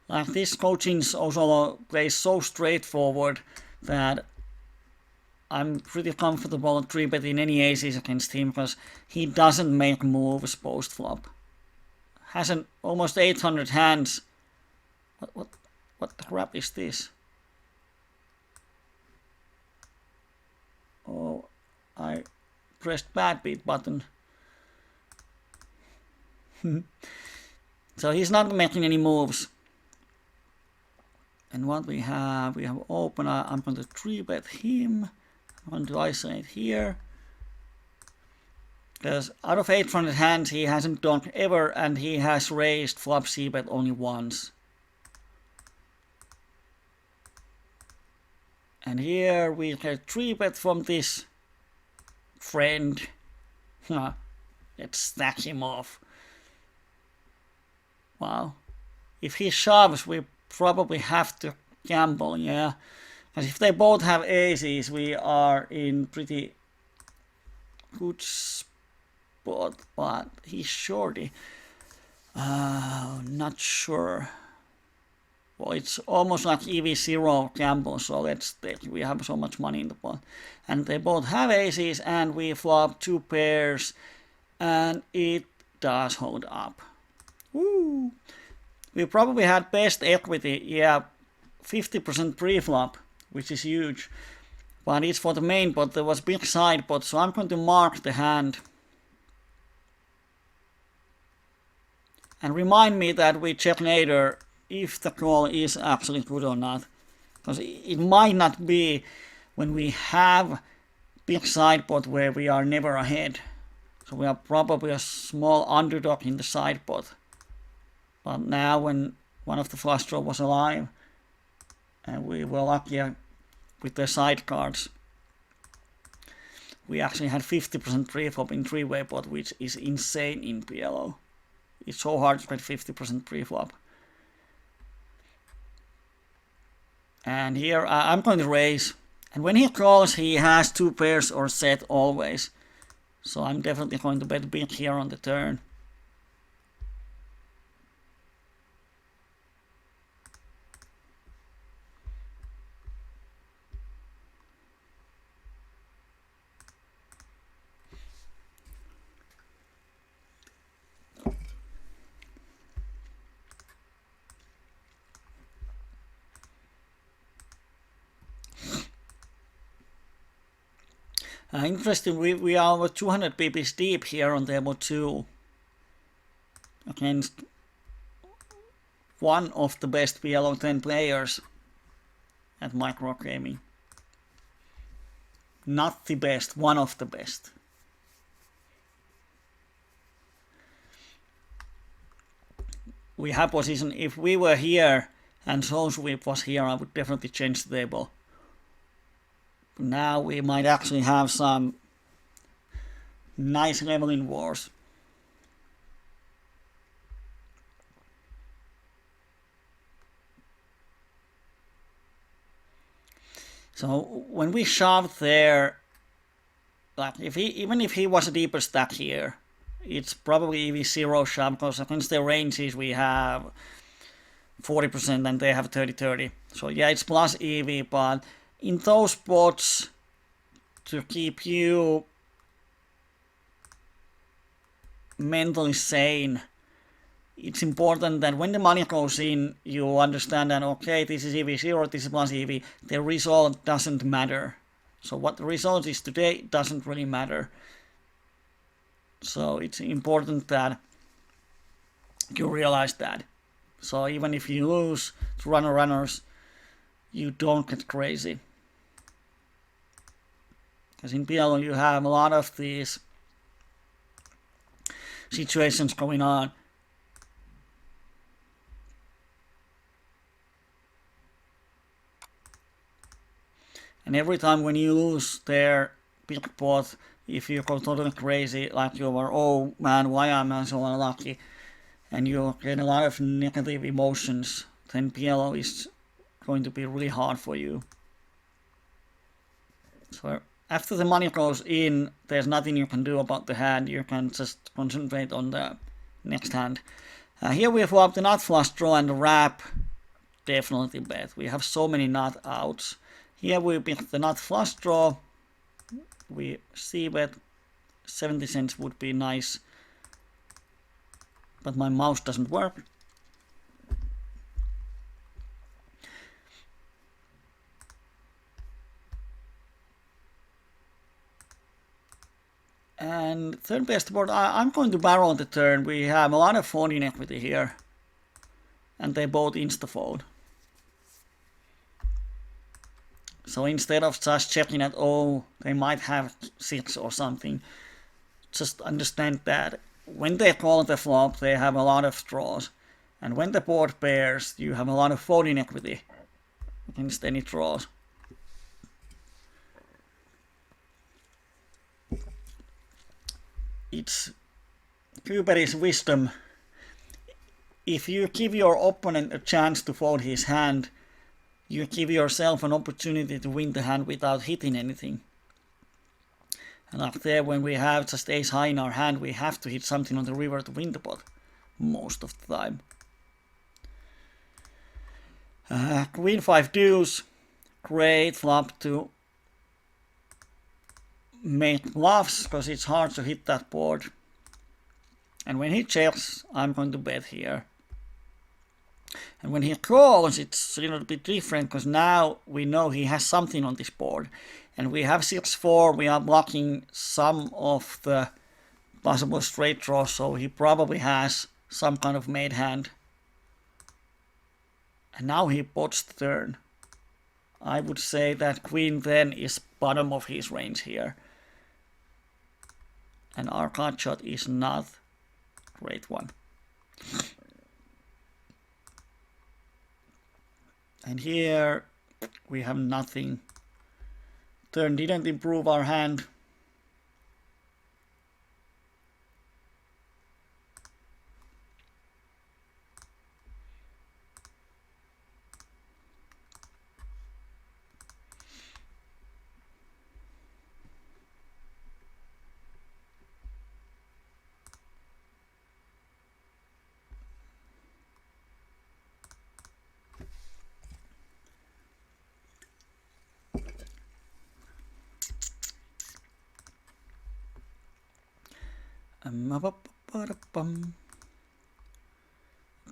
Like this coaching's also plays so straightforward that I'm pretty comfortable 3-betting any aces against him because he doesn't make moves post flop. Has an almost 800 hands. What the crap is this? Oh, I pressed bad beat button. So he's not making any moves. And what we have open. I'm going to 3-bet him. I'm going to isolate here. Because out of 800 hands he hasn't done ever, and he has raised flop c-bet only once. And here we get 3-bet from this friend. Let's stack him off. Wow. If he shoves, we probably have to gamble, yeah. Because if they both have aces, we are in pretty good spot. But he's shorty. Not sure. Well, it's almost like EV0 gamble, so let's take. We have so much money in the pot. And they both have aces, and we flop 2 pairs, and it does hold up. Woo! We probably had best equity, yeah, 50% pre-flop, which is huge. But it's for the main pot, there was big side pot, so I'm going to mark the hand. And remind me that we check later if the call is actually good or not. Because it might not be when we have big side pot where we are never ahead. So we are probably a small underdog in the side pot. But now when one of the flush draw was alive, and we were lucky with the side cards, we actually had 50% pre-flop in 3-way pot, which is insane in PLO. It's so hard to get 50% pre-flop. And here I'm going to raise. And when he calls, he has 2 pairs or set always. So I'm definitely going to bet big here on the turn. Interesting, we are over 200 pips deep here on table 2 against one of the best PLO10 players at micro gaming. Not the best, one of the best. We have position, if we were here and Soul Sweep was here, I would definitely change the table. Now we might actually have some nice leveling wars. So when we shove there, like even if he was a deeper stack here, it's probably EV0 shove, because against their ranges we have 40% and they have 30-30. So yeah, it's plus EV, but in those spots, to keep you mentally sane, it's important that when the money goes in, you understand that, okay, this is EV0, this is plus EV, the result doesn't matter. So what the result is today doesn't really matter. So it's important that you realize that. So even if you lose to runners, you don't get crazy. Because in PLO you have a lot of these situations going on. And every time when you lose their big pot, if you go totally crazy, like you are, oh man, why am I so unlucky? And you get a lot of negative emotions then PLO is going to be really hard for you. So after the money goes in, there's nothing you can do about the hand. You can just concentrate on the next hand. Here we have the nut flush draw and the wrap. Definitely bet. We have so many nut outs. Here we pick the nut flush draw. We see that 70 cents would be nice. But my mouse doesn't work. And third best board, I'm going to barrel the turn. We have a lot of folding equity here. And they both insta-fold. So instead of just checking at, oh, they might have 6 or something, just understand that when they call the flop, they have a lot of draws. And when the board pairs, you have a lot of folding equity against any draws. It's Kyberi's wisdom. If you give your opponent a chance to fold his hand, you give yourself an opportunity to win the hand without hitting anything. And like there, when we have just ace high in our hand, we have to hit something on the river to win the pot most of the time. Queen 5 deuce, great flop to make bluffs, because it's hard to hit that board. And when he checks, I'm going to bet here. And when he calls, it's a little bit different, because now we know he has something on this board. And we have 6-4, we are blocking some of the possible straight draws, so he probably has some kind of made hand. And now he pots the turn. I would say that Queen then is bottom of his range here. And our card shot is not a great one. And here we have nothing. Turn didn't improve our hand.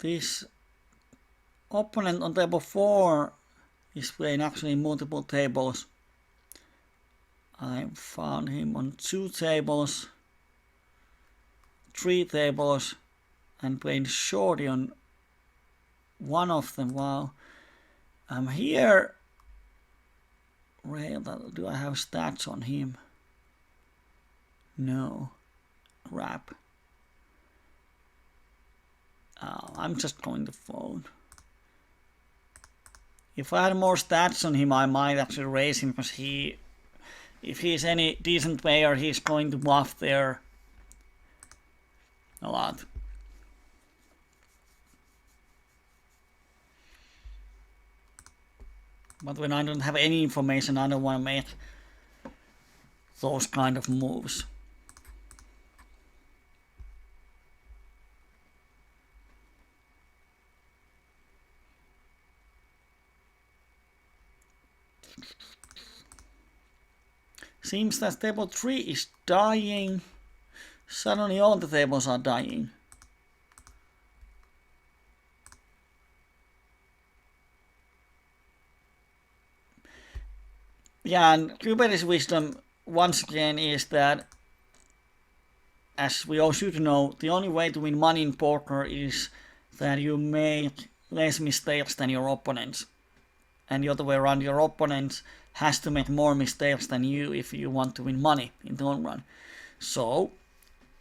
This opponent on table 4 is playing actually multiple tables. I found him on 2 tables, 3 tables, and playing shorty on one of them. Wow. I'm here. Do I have stats on him? No. Crap. I'm just going to fold. If I had more stats on him, I might actually raise him, because if he's any decent player, he's going to bluff there a lot. But when I don't have any information, I don't want to make those kind of moves. Seems that table 3 is dying. Suddenly all the tables are dying. Yeah, and Kyberi's wisdom once again is that, as we all should know, the only way to win money in poker is that you make less mistakes than your opponents. And the other way around, your opponent has to make more mistakes than you if you want to win money in the long run. So,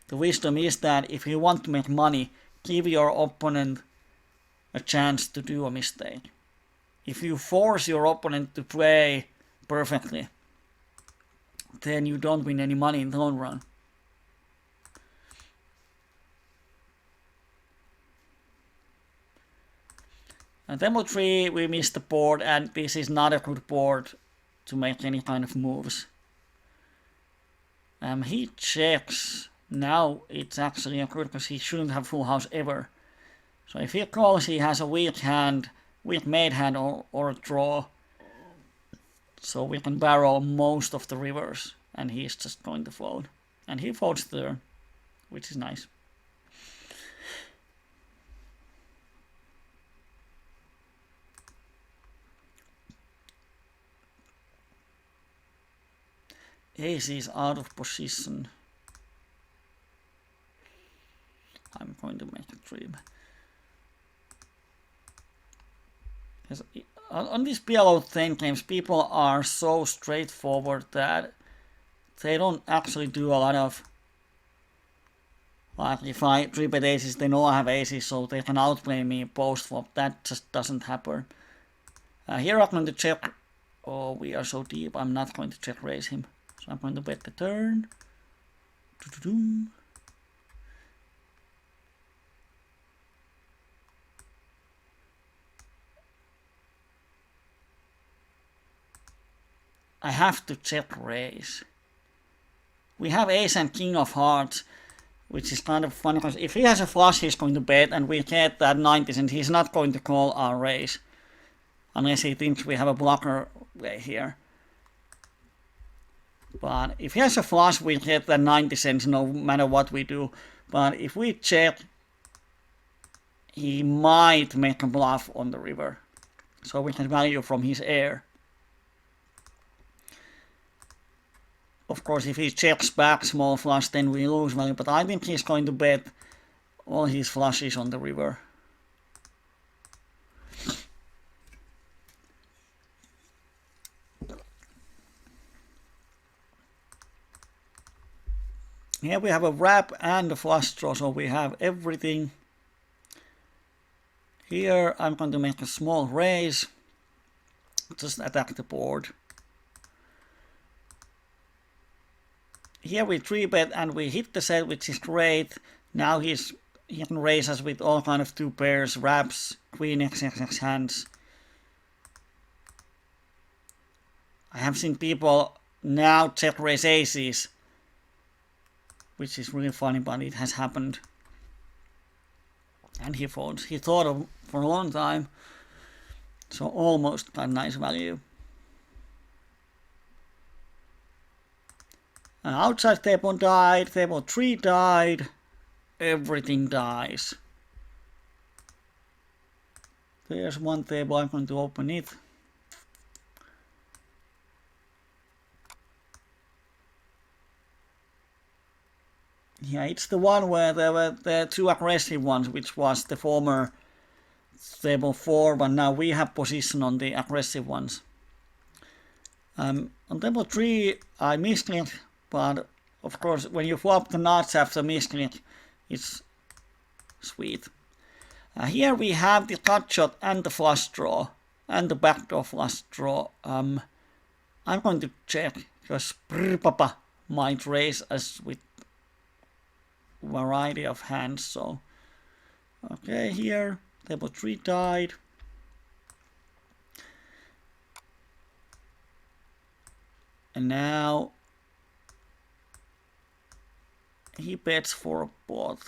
the wisdom is that if you want to make money, give your opponent a chance to do a mistake. If you force your opponent to play perfectly, then you don't win any money in the long run. Demo 3, we missed the board, and this is not a good board to make any kind of moves. He checks. Now it's actually a good because he shouldn't have full house ever. So if he calls, he has a weak hand, weak made hand or a draw. So we can barrel most of the rivers, and he's just going to fold. And he folds there, which is nice. Ace is out of position. I'm going to make a dream. On these PLO10 games, people are so straightforward that they don't actually do a lot of... Like, if I 3-bet aces, they know I have aces, so they can outplay me post-flop. That just doesn't happen. Here I'm going to check... Oh, we are so deep, I'm not going to check raise him. So I'm going to bet the turn. I have to check raise. We have ace and king of hearts, which is kind of funny because if he has a flush, he's going to bet, and we get that 90 cents. He's not going to call our raise unless he thinks we have a blocker way here. But if he has a flush, we get that 90 cents no matter what we do. But if we check, he might make a bluff on the river. So we can value from his air. Of course, if he checks back small flush, then we lose value. But I think he's going to bet all his flushes on the river. Here we have a wrap and a flush draw, so we have everything. Here I'm going to make a small raise, just attack the board. Here we 3-bet and we hit the set, which is great. Now he can raise us with all kind of 2 pairs, wraps, queen XXX hands. I have seen people now check raise aces, which is really funny, but it has happened. And he folds. He thought of for a long time, so almost got nice value. Outside table died, table 3 died, everything dies. There's one table, I'm going to open it. Yeah, it's the one where there were the 2 aggressive ones, which was the former table 4, but now we have position on the aggressive ones. On table 3, I misclicked, but of course, when you flop the nuts after misclick, it's sweet. Here we have the cut shot and the flush draw, and the backdoor flush draw. I'm going to check, because Papa might raise us with variety of hands, so okay, here table 3 died. And now he bets for a pot.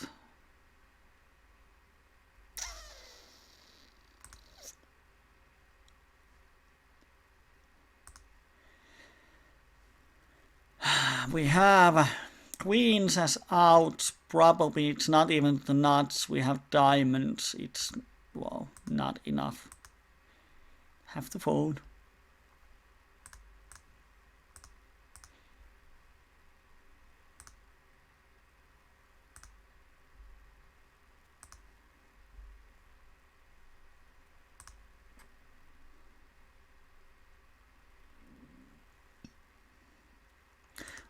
We have queens as outs. Probably it's not even the nuts. We have diamonds. It's, well, not enough. Have to fold.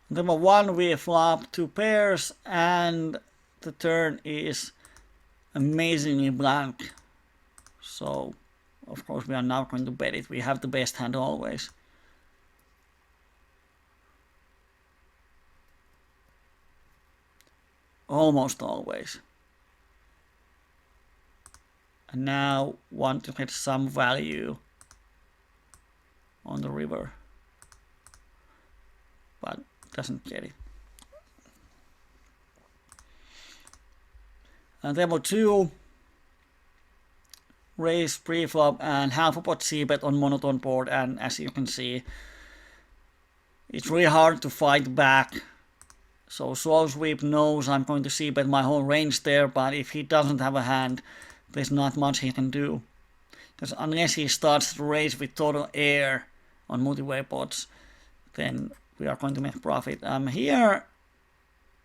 Number 1, we flop 2 pairs, and the turn is amazingly blank. So, of course, we are now going to bet it. We have the best hand always. Almost always. and now want to get some value on the river, but doesn't get it. And demo 2, raise pre-flop and half a pot c-bet on monotone board, and as you can see, it's really hard to fight back. So slow sweep knows I'm going to c-bet my whole range there, but if he doesn't have a hand, there's not much he can do. Because unless he starts to raise with total air on multi-way pots, then we are going to make profit. Here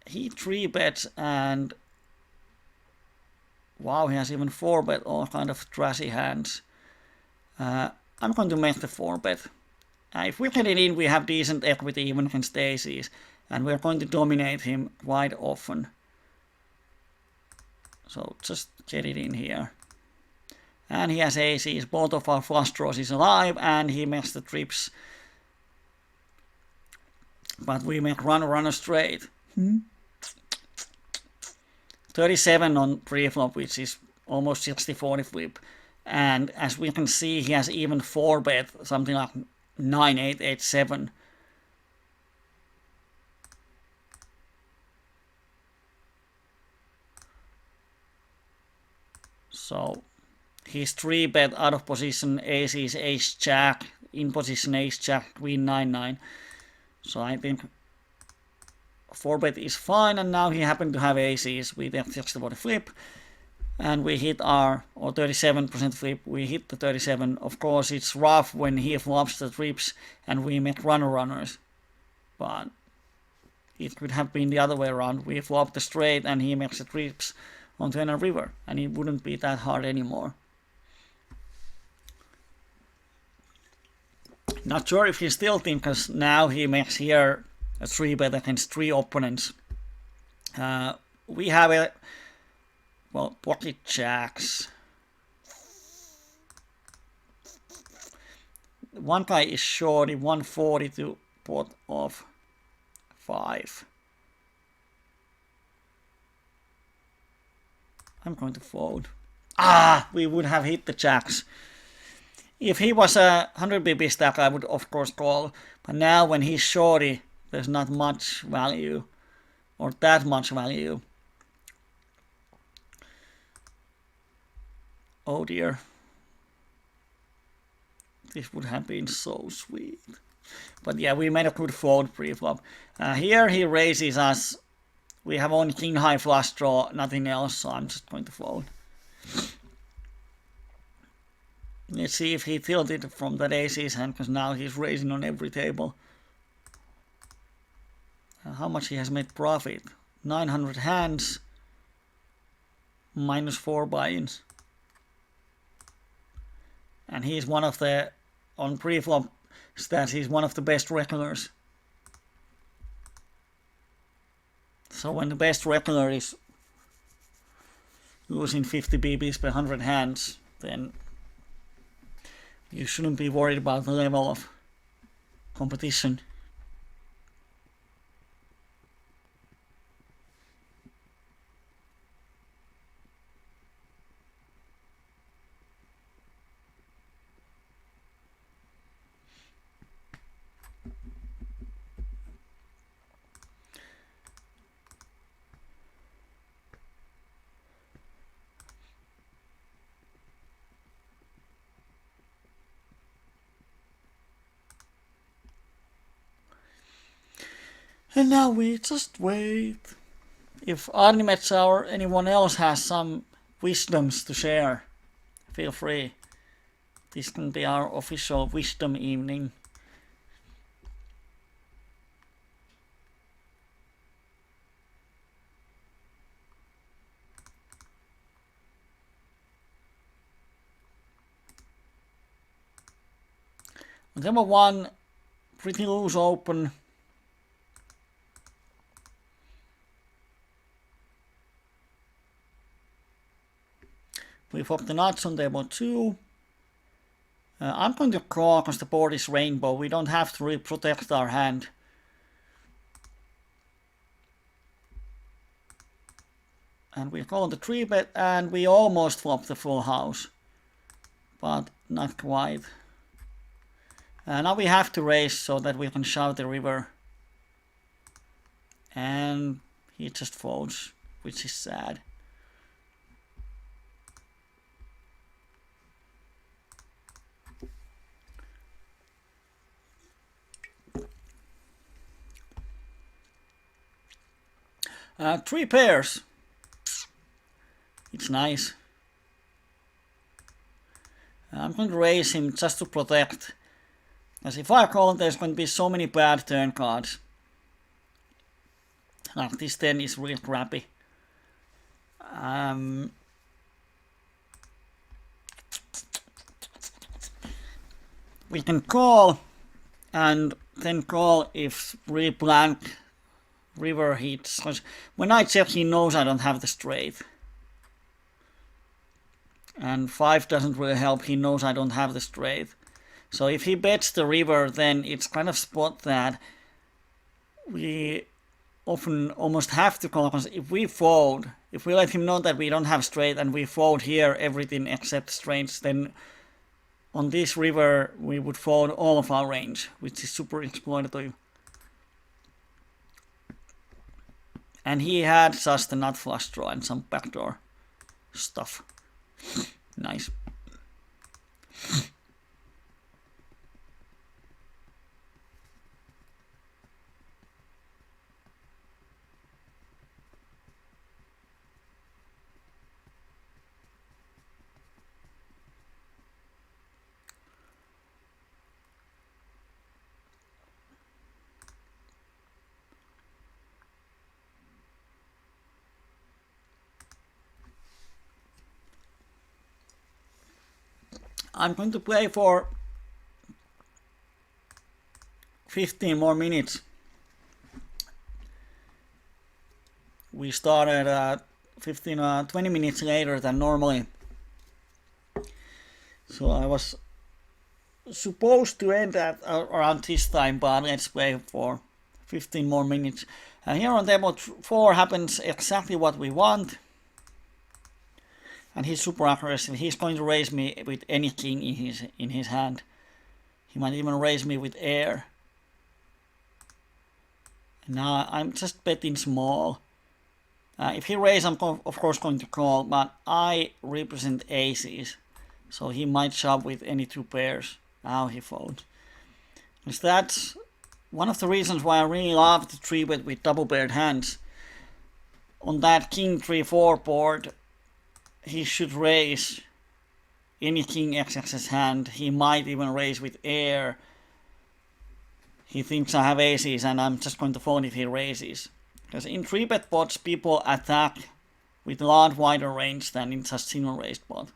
he 3-bets, and wow, he has even 4-bet all kind of trashy hands. I'm going to make the 4-bet. If we get it in, we have decent equity even against aces, and we're going to dominate him quite often. So just get it in here. And he has aces, both of our flush draws is alive, and he makes the trips. But we make runner straight. 37 on pre-flop, which is almost 60-40 flip. And as we can see, he has even 4-bet, something like 9-8, 8-7. So he's 3-bet out of position, aces, ace jack, in position ace jack, queen 9-9. So I think 4-bet is fine, and now he happened to have aces. We take 60-40 flip, and we hit our, or 37% flip, we hit the 37. Of course, it's rough when he flops the trips and we make runners. But it could have been the other way around. We flop the straight and he makes the trips on turn and river, and it wouldn't be that hard anymore. Not sure if he's tilting, because now he makes here a 3-bet against 3 opponents. We have a, well, pocket jacks. One guy is shorty, 140 to pot of 5. I'm going to fold. We would have hit the jacks. If he was a 100 BB stack, I would of course call. But now when he's shorty, there's not much value, or that much value. Oh dear. This would have been so sweet. But yeah, we made a good fold pre-flop. Here he raises us. We have only king high flush draw, nothing else, so I'm just going to fold. Let's see if he tilted from that aces hand, because now he's raising on every table. How much he has made profit? 900 hands, minus 4 buy-ins. And he's one of the, on pre-flop stats, he's one of the best regulars. So when the best regular is losing 50 BBs per 100 hands, then you shouldn't be worried about the level of competition. And now we just wait. If Arnimets or anyone else has some wisdoms to share, feel free. This can be our official wisdom evening. Number 1, pretty loose open. We flop the nuts on table 2. I'm going to call because the board is rainbow. We don't have to really protect our hand. And we call the 3-bet, and we almost flop the full house, but not quite. Now we have to raise so that we can shove the river. And he just folds, which is sad. Three pairs. It's nice. I'm going to raise him just to protect. As if I call it, there's going to be so many bad turn cards. Like this 10 is really crappy. We can call and then call if really blank river hits. When I check, he knows I don't have the straight. And 5 doesn't really help, he knows I don't have the straight. So if he bets the river, then it's kind of spot that we often almost have to call, because if we fold, if we let him know that we don't have straight and we fold here everything except straights, then on this river we would fold all of our range, which is super exploitative. And he had just a nut flush draw and some backdoor stuff. Nice. I'm going to play for 15 more minutes. We started 20 minutes later than normally. So I was supposed to end at around this time, but let's play for 15 more minutes. And here on demo 4 happens exactly what we want. And he's super aggressive. He's going to raise me with any king in his hand. He might even raise me with air. Now I'm just betting small. If he raises, I'm of course going to call, but I represent aces, so he might shove with any 2 pairs. Now he folds. Because that's one of the reasons why I really love to 3-bet with double paired hands. On that king 3-4 board, he should raise any king XX's hand. He might even raise with air. He thinks I have aces and I'm just going to fold if he raises. Because in 3-bet pots people attack with a lot wider range than in just single raised pot.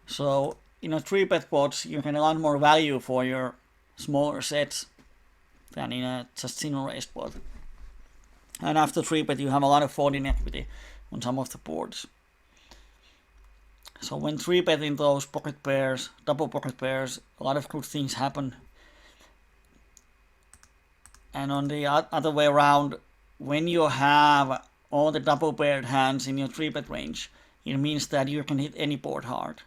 So in a 3-bet pots you get a lot more value for your smaller sets than in a just single raised pot. And after 3-bet you have a lot of folding equity on some of the boards. So when 3-betting those pocket pairs, double pocket pairs, a lot of good things happen. And on the other way around, when you have all the double paired hands in your 3-bet range, it means that you can hit any board hard.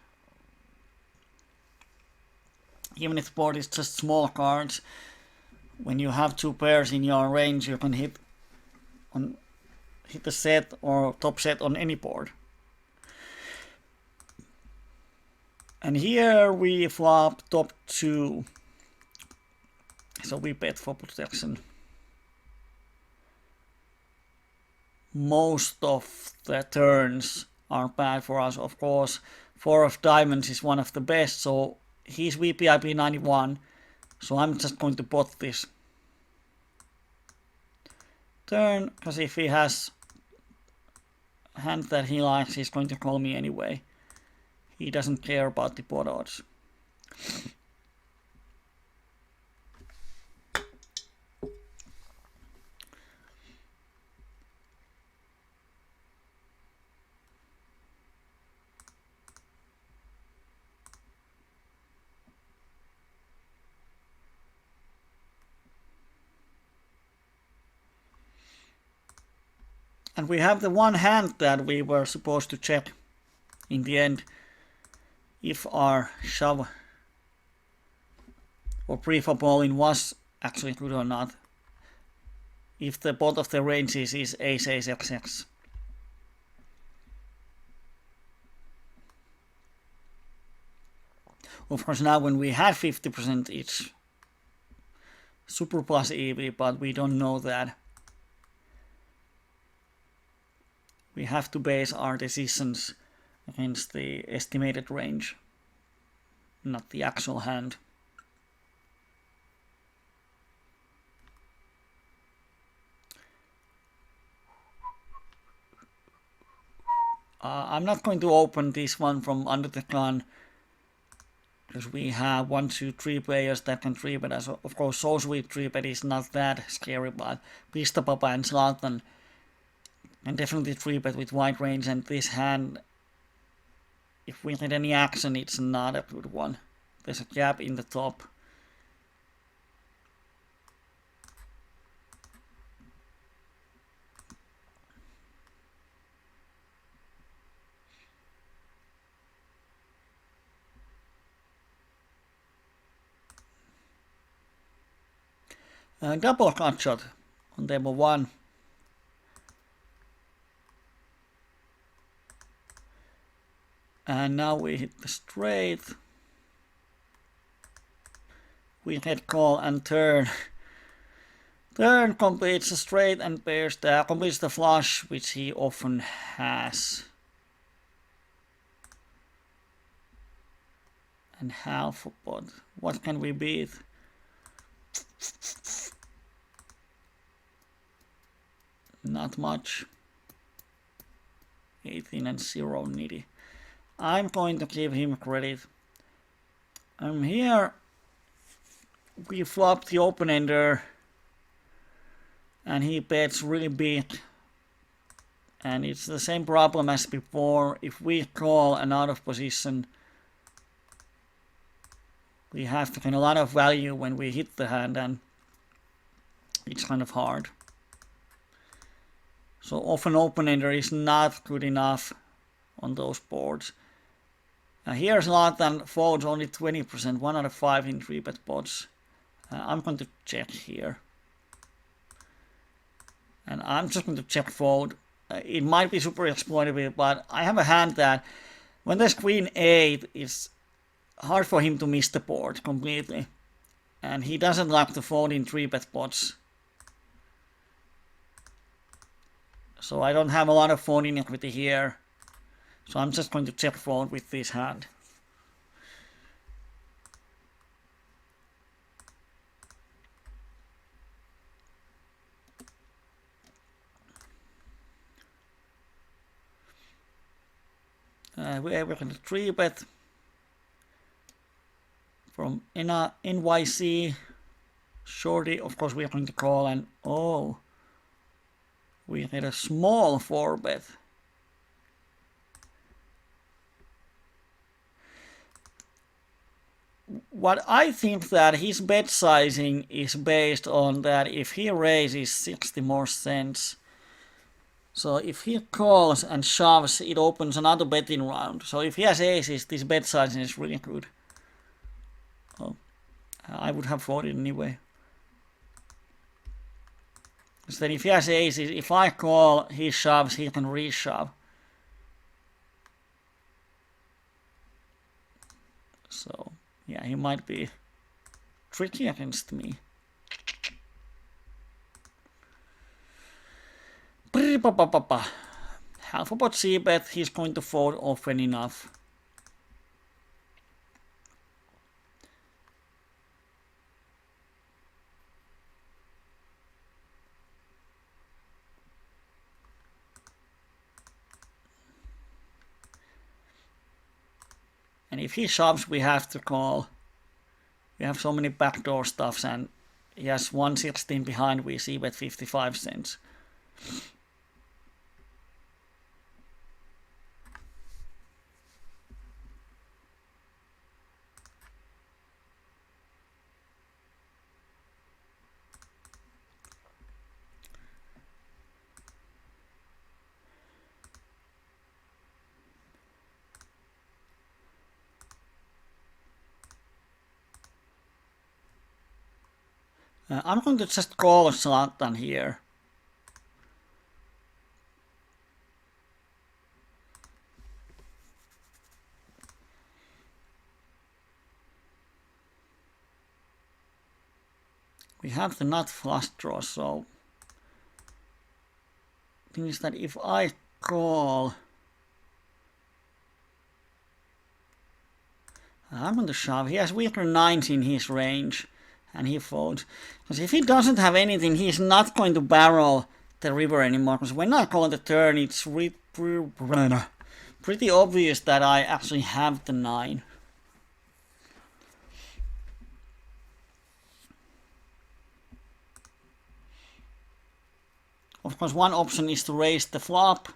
Even if the board is just small cards, when you have 2 pairs in your range, you can hit the set or top set on any board. And here we flop top 2, so we bet for protection. Most of the turns are bad for us, of course. 4 of diamonds is one of the best, so he's VPIP 91, so I'm just going to bot this turn, because if he has a hand that he likes, he's going to call me anyway. He doesn't care about the pot odds. And we have the one hand that we were supposed to check in the end if our shove or preflop all-in was actually good or not. If the both of the ranges is ace, ace, x, x. Of course, now when we had 50% each, super plus EV, but we don't know that. We have to base our decisions against the estimated range, not the actual hand. I'm not going to open this one from under the gun, because we have 1, 2, 3 players that can 3-bet us. Of course, So Sweet 3-bet is not that scary, but Pista Papa and Zlatan can definitely 3-bet with wide range, and this hand, if we get any action, it's not a good one. There's a gap in the top. Double cut shot on table 1. And now we hit the straight. We hit call and turn. Turn completes the straight and pairs completes the flush, which he often has. And half a pot. What can we beat? Not much. 18 and 0 needy. I'm going to give him credit. Here we flop the open-ender and he bets really big. And it's the same problem as before. If we call and out of position, we have to gain a lot of value when we hit the hand, and it's kind of hard. So often open-ender is not good enough on those boards. Now here's Zlatan folds only 20%, 1 out of 5 in 3-bet pots. I'm going to check here. And I'm just going to check fold. It might be super exploitative, but I have a hand that when there's queen 8, it's hard for him to miss the board completely. And he doesn't like to fold in 3-bet pots. So I don't have a lot of folding equity here. So I'm just going to check fold with this hand. We're going to 3-bet from NYC. Shorty, of course, we're going to call, and oh, we get a small 4-bet. What I think that his bet sizing is based on that if he raises 60 more cents. So if he calls and shoves, it opens another betting round. So if he has aces, this bet sizing is really good. Oh, I would have folded anyway. Because then if he has aces, if I call, he shoves, he can reshove. So yeah, he might be tricky against me. Half a pot c-bet, he's going to fold often enough. And if he shoves, we have to call. We have so many backdoor stuffs, and he has 116 behind, we c-bet 55 cents. I'm going to just call a Zlatan here. We have the nut flush draw, so the thing is that if I call, I'm going to shove. He has weaker 9s in his range, and he folds. Because if he doesn't have anything, he's not going to barrel the river anymore. Because when I call the turn, it's pretty obvious that I actually have the 9. Of course, one option is to raise the flop.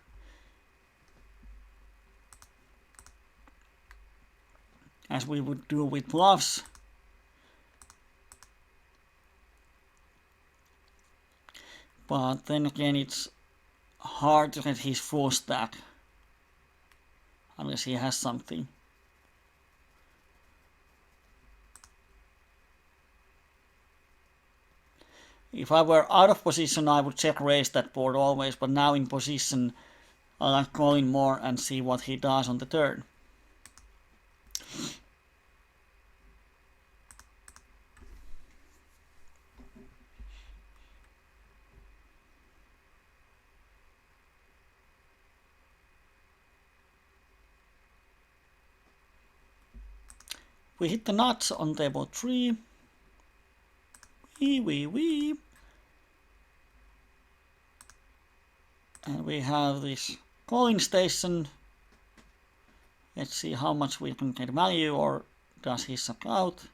As we would do with bluffs. But then again, it's hard to get his full stack. Unless he has something. If I were out of position, I would check raise that board always, but now in position, I like calling more and see what he does on the turn. We hit the nuts on table 3. Wee. And we have this calling station. Let's see how much we can get value, or does he suck out?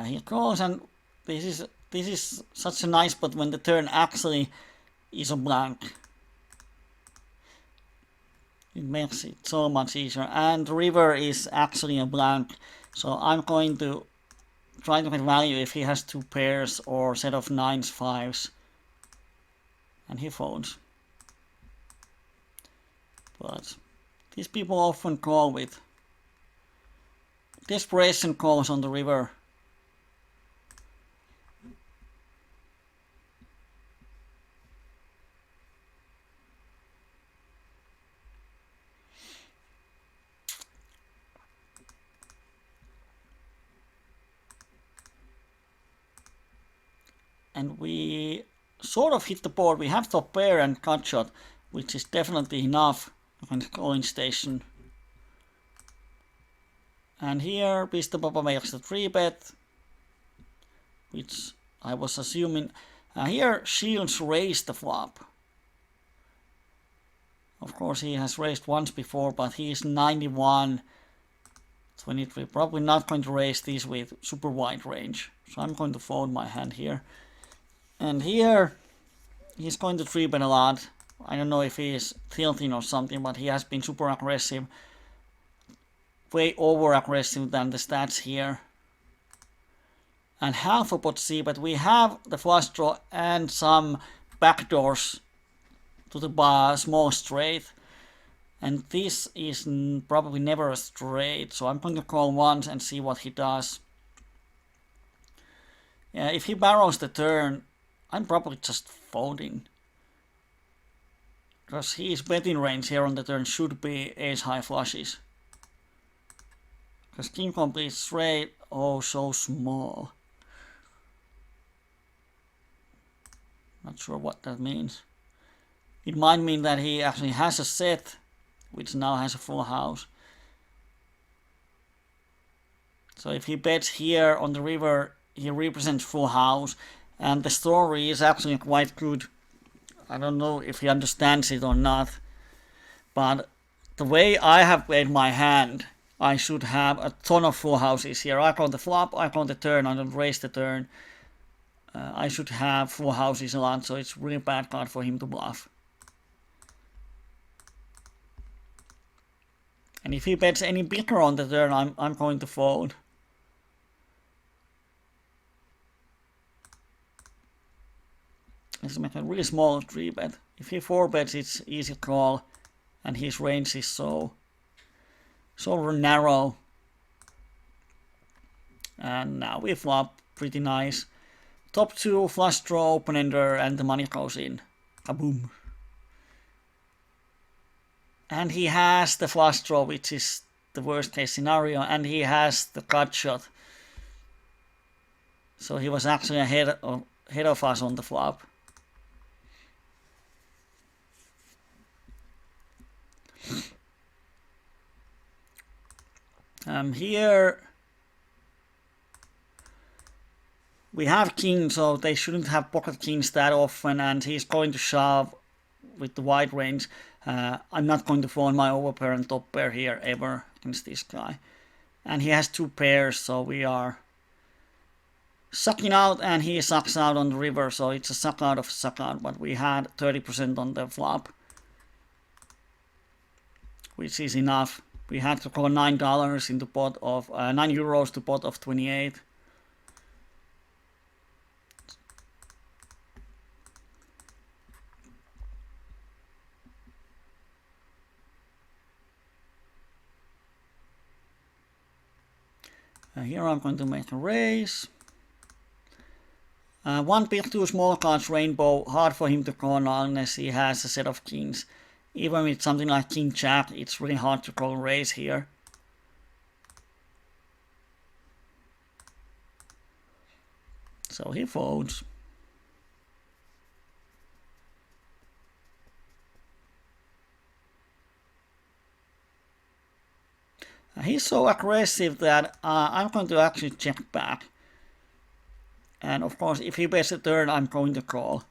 He calls, and this is such a nice spot when the turn actually is a blank. It makes it so much easier, and the river is actually a blank, so I'm going to try to get value if he has 2 pairs or set of 9s, 5s, and he folds. But these people often call with desperation calls on the river. And we sort of hit the board. We have top pair and cut shot, which is definitely enough against calling station. And here Mr. Papa makes the 3-bet, which I was assuming. Here Shields raised the flop. Of course he has raised once before, but he is 91, 23. Probably not going to raise these with super wide range. So I'm going to fold my hand here. And here, he's going to 3-bet a lot. I don't know if he is tilting or something, but he has been super aggressive. Way over aggressive than the stats here. And half a pot C-bet. We have the flush draw and some backdoors to the small straight. And this is probably never a straight, so I'm going to call once and see what he does. Yeah, if he barrels the turn, I'm probably just folding. Because his betting range here on the turn should be ace-high flushes. Because king complete straight, oh so small. Not sure what that means. It might mean that he actually has a set, which now has a full house. So if he bets here on the river, he represents full house. And the story is actually quite good. I don't know if he understands it or not. But the way I have played my hand, I should have a ton of full houses here. I call the flop, I call the turn, I don't raise the turn. I should have full houses a lot, so it's really bad card for him to bluff. And if he bets any bigger on the turn, I'm going to fold. Let's make a really small 3-bet. If he 4-bets, it's easy call, and his range is so narrow. And now we flop. Pretty nice. Top 2, flush draw, open ender, and the money goes in. Kaboom. And he has the flush draw, which is the worst case scenario, and he has the gut shot. So he was actually ahead of us on the flop. Here we have king, so they shouldn't have pocket kings that often, and he's going to shove with the wide range. I'm not going to phone my overpair and top pair here ever against this guy. And he has 2 pairs, so we are sucking out, and he sucks out on the river, so it's a suck out of suck out, but we had 30% on the flop, which is enough. We had to call $9 into pot of €9 to pot of 28. Here I'm going to make a raise. 1 big 2 small cards rainbow, hard for him to call unless he has a set of kings. Even with something like king jack, it's really hard to call raise here. So he folds. He's so aggressive that I'm going to actually check back. And of course, if he bets a turn, I'm going to call.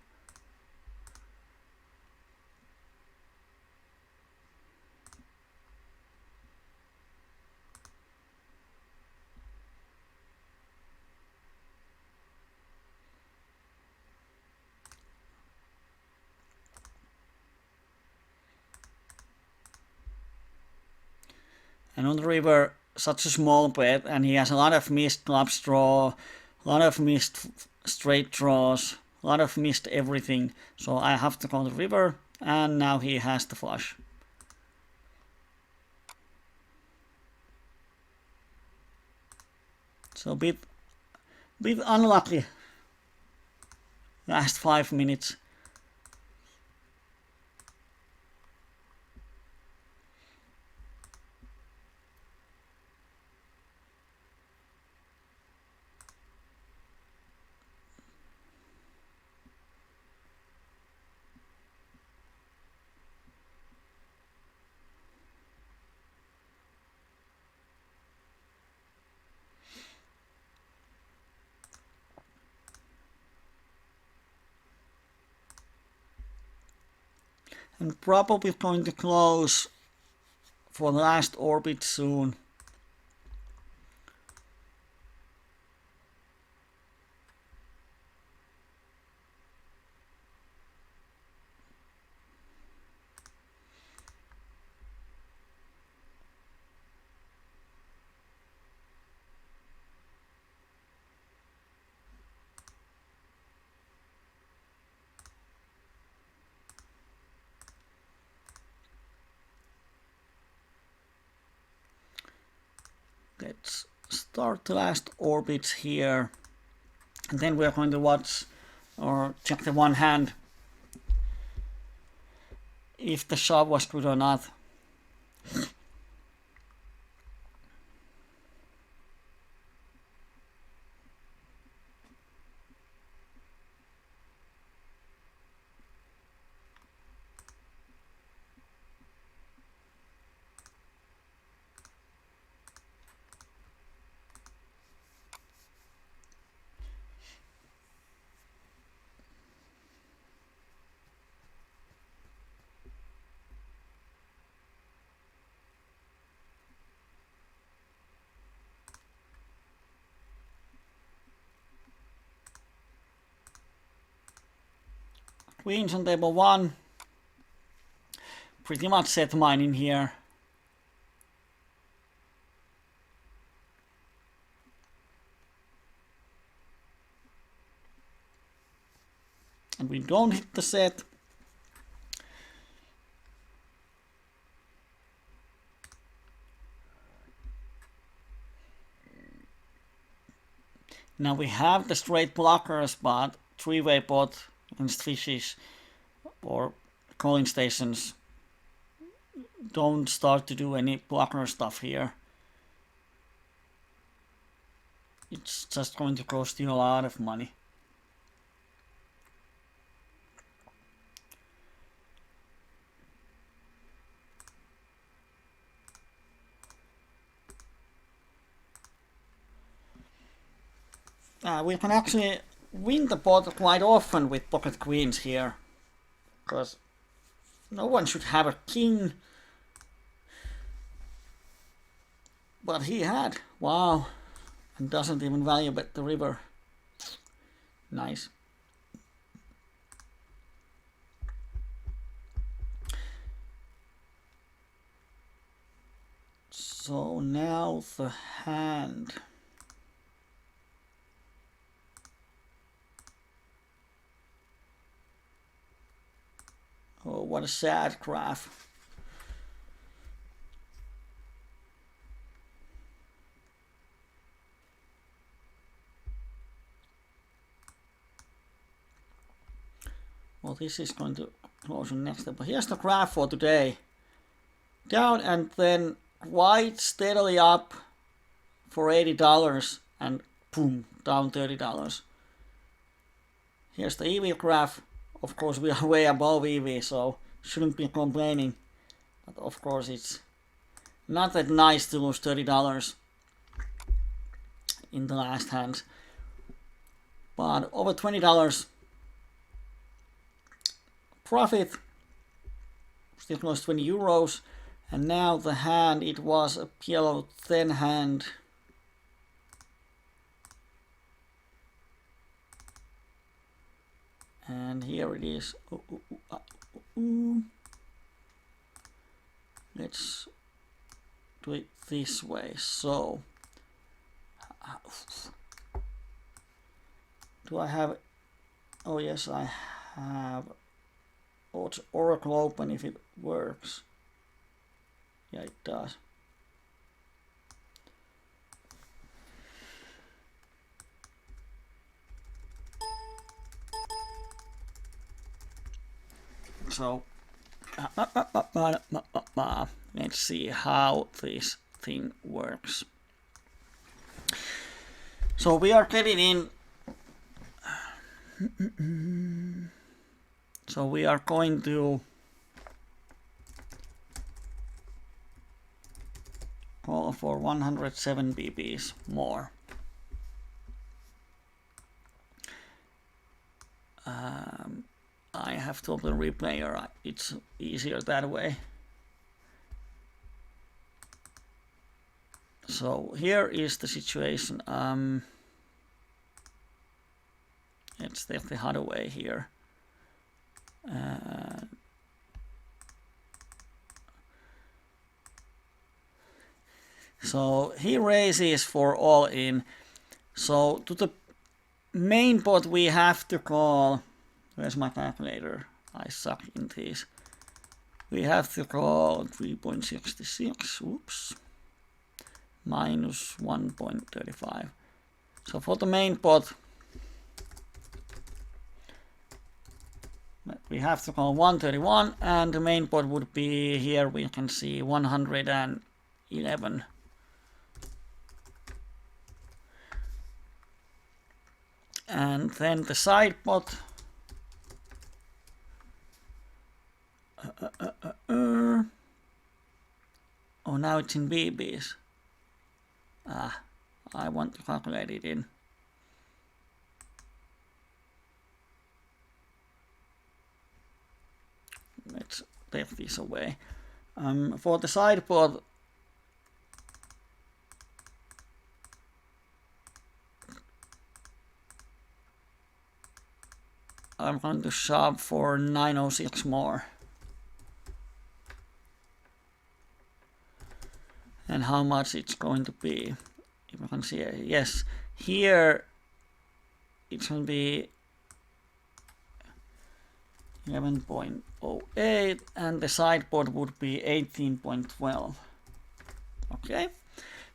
And on the river, such a small bet, and he has a lot of missed clubs draw, a lot of missed straight draws, a lot of missed everything. So I have to call the river, and now he has the flush. So bit unlucky. Last 5 minutes. And probably going to close for the last orbit soon. Let's start the last orbits here, and then we're going to watch or check the one hand if the shove was good or not. Queens on table 1. Pretty much set mine in here. And we don't hit the set. Now we have the straight blockers, but three-way pot against fishes or calling stations don't start to do any blocker stuff here. It's just going to cost you a lot of money. We can actually win the pot quite often with pocket queens here, because no one should have a king, but he had. Wow, and doesn't even value bet the river. Nice. So now the hand. Oh, what a sad graph. Well, this is going to close on next step. But here's the graph for today. Down and then quite steadily up for $80 and boom, down $30. Here's the EV graph. Of course, we are way above EV, so shouldn't be complaining. But of course, it's not that nice to lose $30 in the last hand. But over $20 profit, still close 20 euros. And now the hand, it was a PLO10 hand. And here it is. Let's do it this way. So, do I have? Oh yes, I have. Oh, it's Oracle open if it works. Yeah, it does. So, let's see how this thing works. So we are getting in. So we are going to call for 107 BBs more. I have to open replayer. It's easier that way. So here is the situation. Let's take the Hathaway here. So he raises for all in. So to the main pot we have to call. Where's my calculator? I suck in these. We have to call 3.66. Oops. Minus 1.35. So for the main pot, we have to call 131, and the main pot would be here. We can see 111. And then the side pot. Oh, now it's in BBs. I want to calculate it in. Let's take this away. For the side pot, I'm going to shove for 906 more. And how much it's going to be. If you can see it, yes, here it's going to be 11.08 and the sideboard would be 18.12. Okay,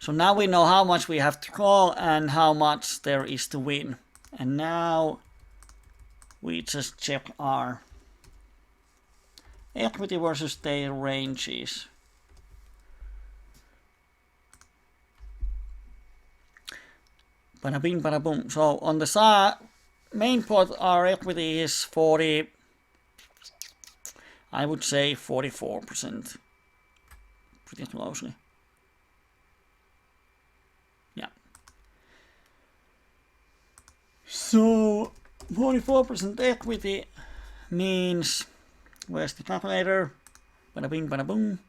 So now we know how much we have to call and how much there is to win. And now we just check our equity versus their ranges. Bada bing, bada boom. So on the main pot, our equity is 40, I would say 44%. Pretty closely. Yeah. So 44% equity means, where's the calculator? Bada bing, bada boom.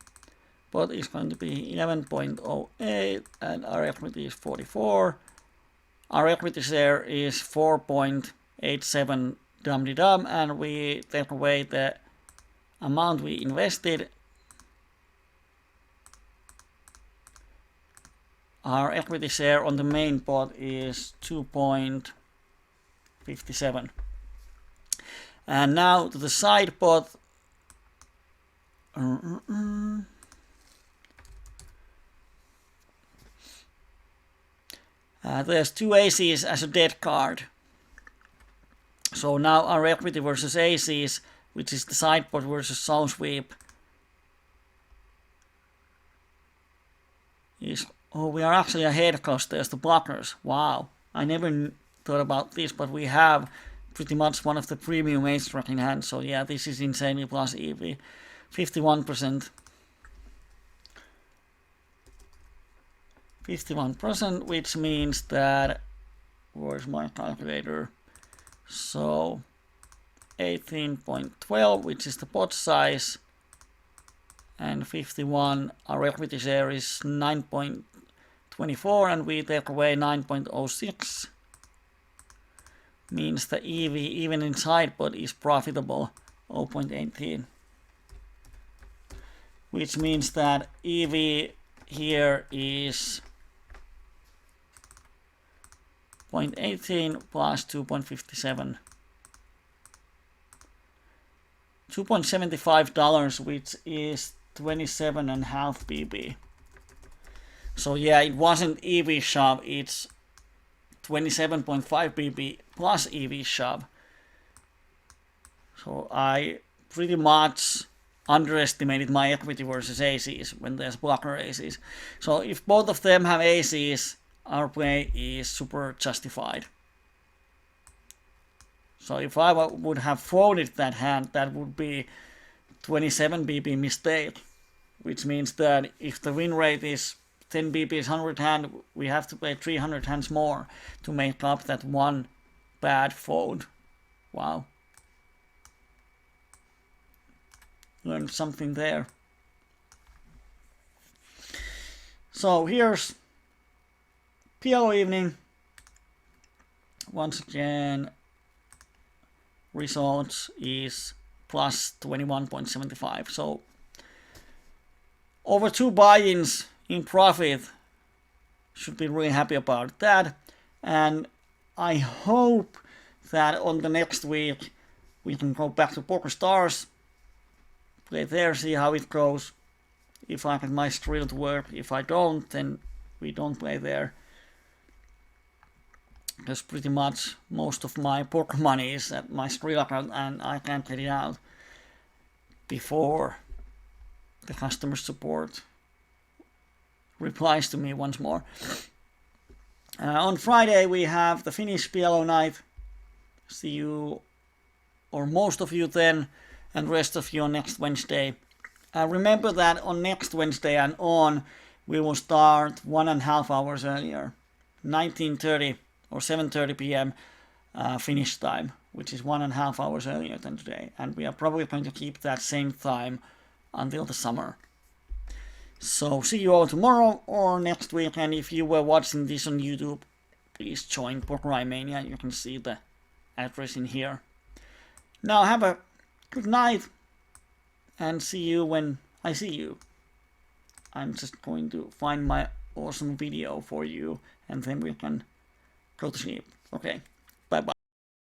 Pot is going to be 11.08 and our equity is 44. Our equity share is 4.87 dum-de-dum, and we take away the amount we invested. Our equity share on the main pot is 2.57. And now to the side pot. There's two aces as a dead card. So now our equity versus aces, which is the side pot versus zone sweep, is, oh, we are actually ahead because there's the blockers. Wow, I never thought about this, but we have pretty much one of the premium ace tracking hands. So yeah, this is insanely plus EV. 51%. 51%, which means that, where's my calculator? So 18.12, which is the pot size, and 51, our equity share is 9.24, and we take away 9.06, means the EV even in side pot is profitable, 0.18, which means that EV here is 0.18 plus 2.57. $2.75, which is 27.5 BB. So yeah, it wasn't EV shove, it's 27.5 BB plus EV shove. So I pretty much underestimated my equity versus aces when there's blocker aces. So if both of them have aces, our play is super justified. So if I would have folded that hand, that would be 27 BB mistake, which means that if the win rate is 10 BB's 100 hand, we have to play 300 hands more to make up that one bad fold. Wow. Learned something there. So here's PLO evening. Once again, results is plus 21.75. So over 2 buy-ins in profit. Should be really happy about that. And I hope that on the next week we can go back to Poker Stars, play there, see how it goes. If I get my drill to work. If I don't, then we don't play there. Because pretty much most of my poker money is at my Skrill account and I can't get it out before the customer support replies to me once more. On Friday we have the Finnish PLO night. See you, or most of you then, and rest of you on next Wednesday. Remember that on next Wednesday and on, we will start 1.5 hours earlier, 19:30 or 7:30 p.m. Finnish time, which is 1.5 hours earlier than today. And we are probably going to keep that same time until the summer. So see you all tomorrow or next week. And if you were watching this on YouTube, please join PokerMania. You can see the address in here. Now have a good night and see you when I see you. I'm just going to find my awesome video for you and then we can go to sleep. Okay.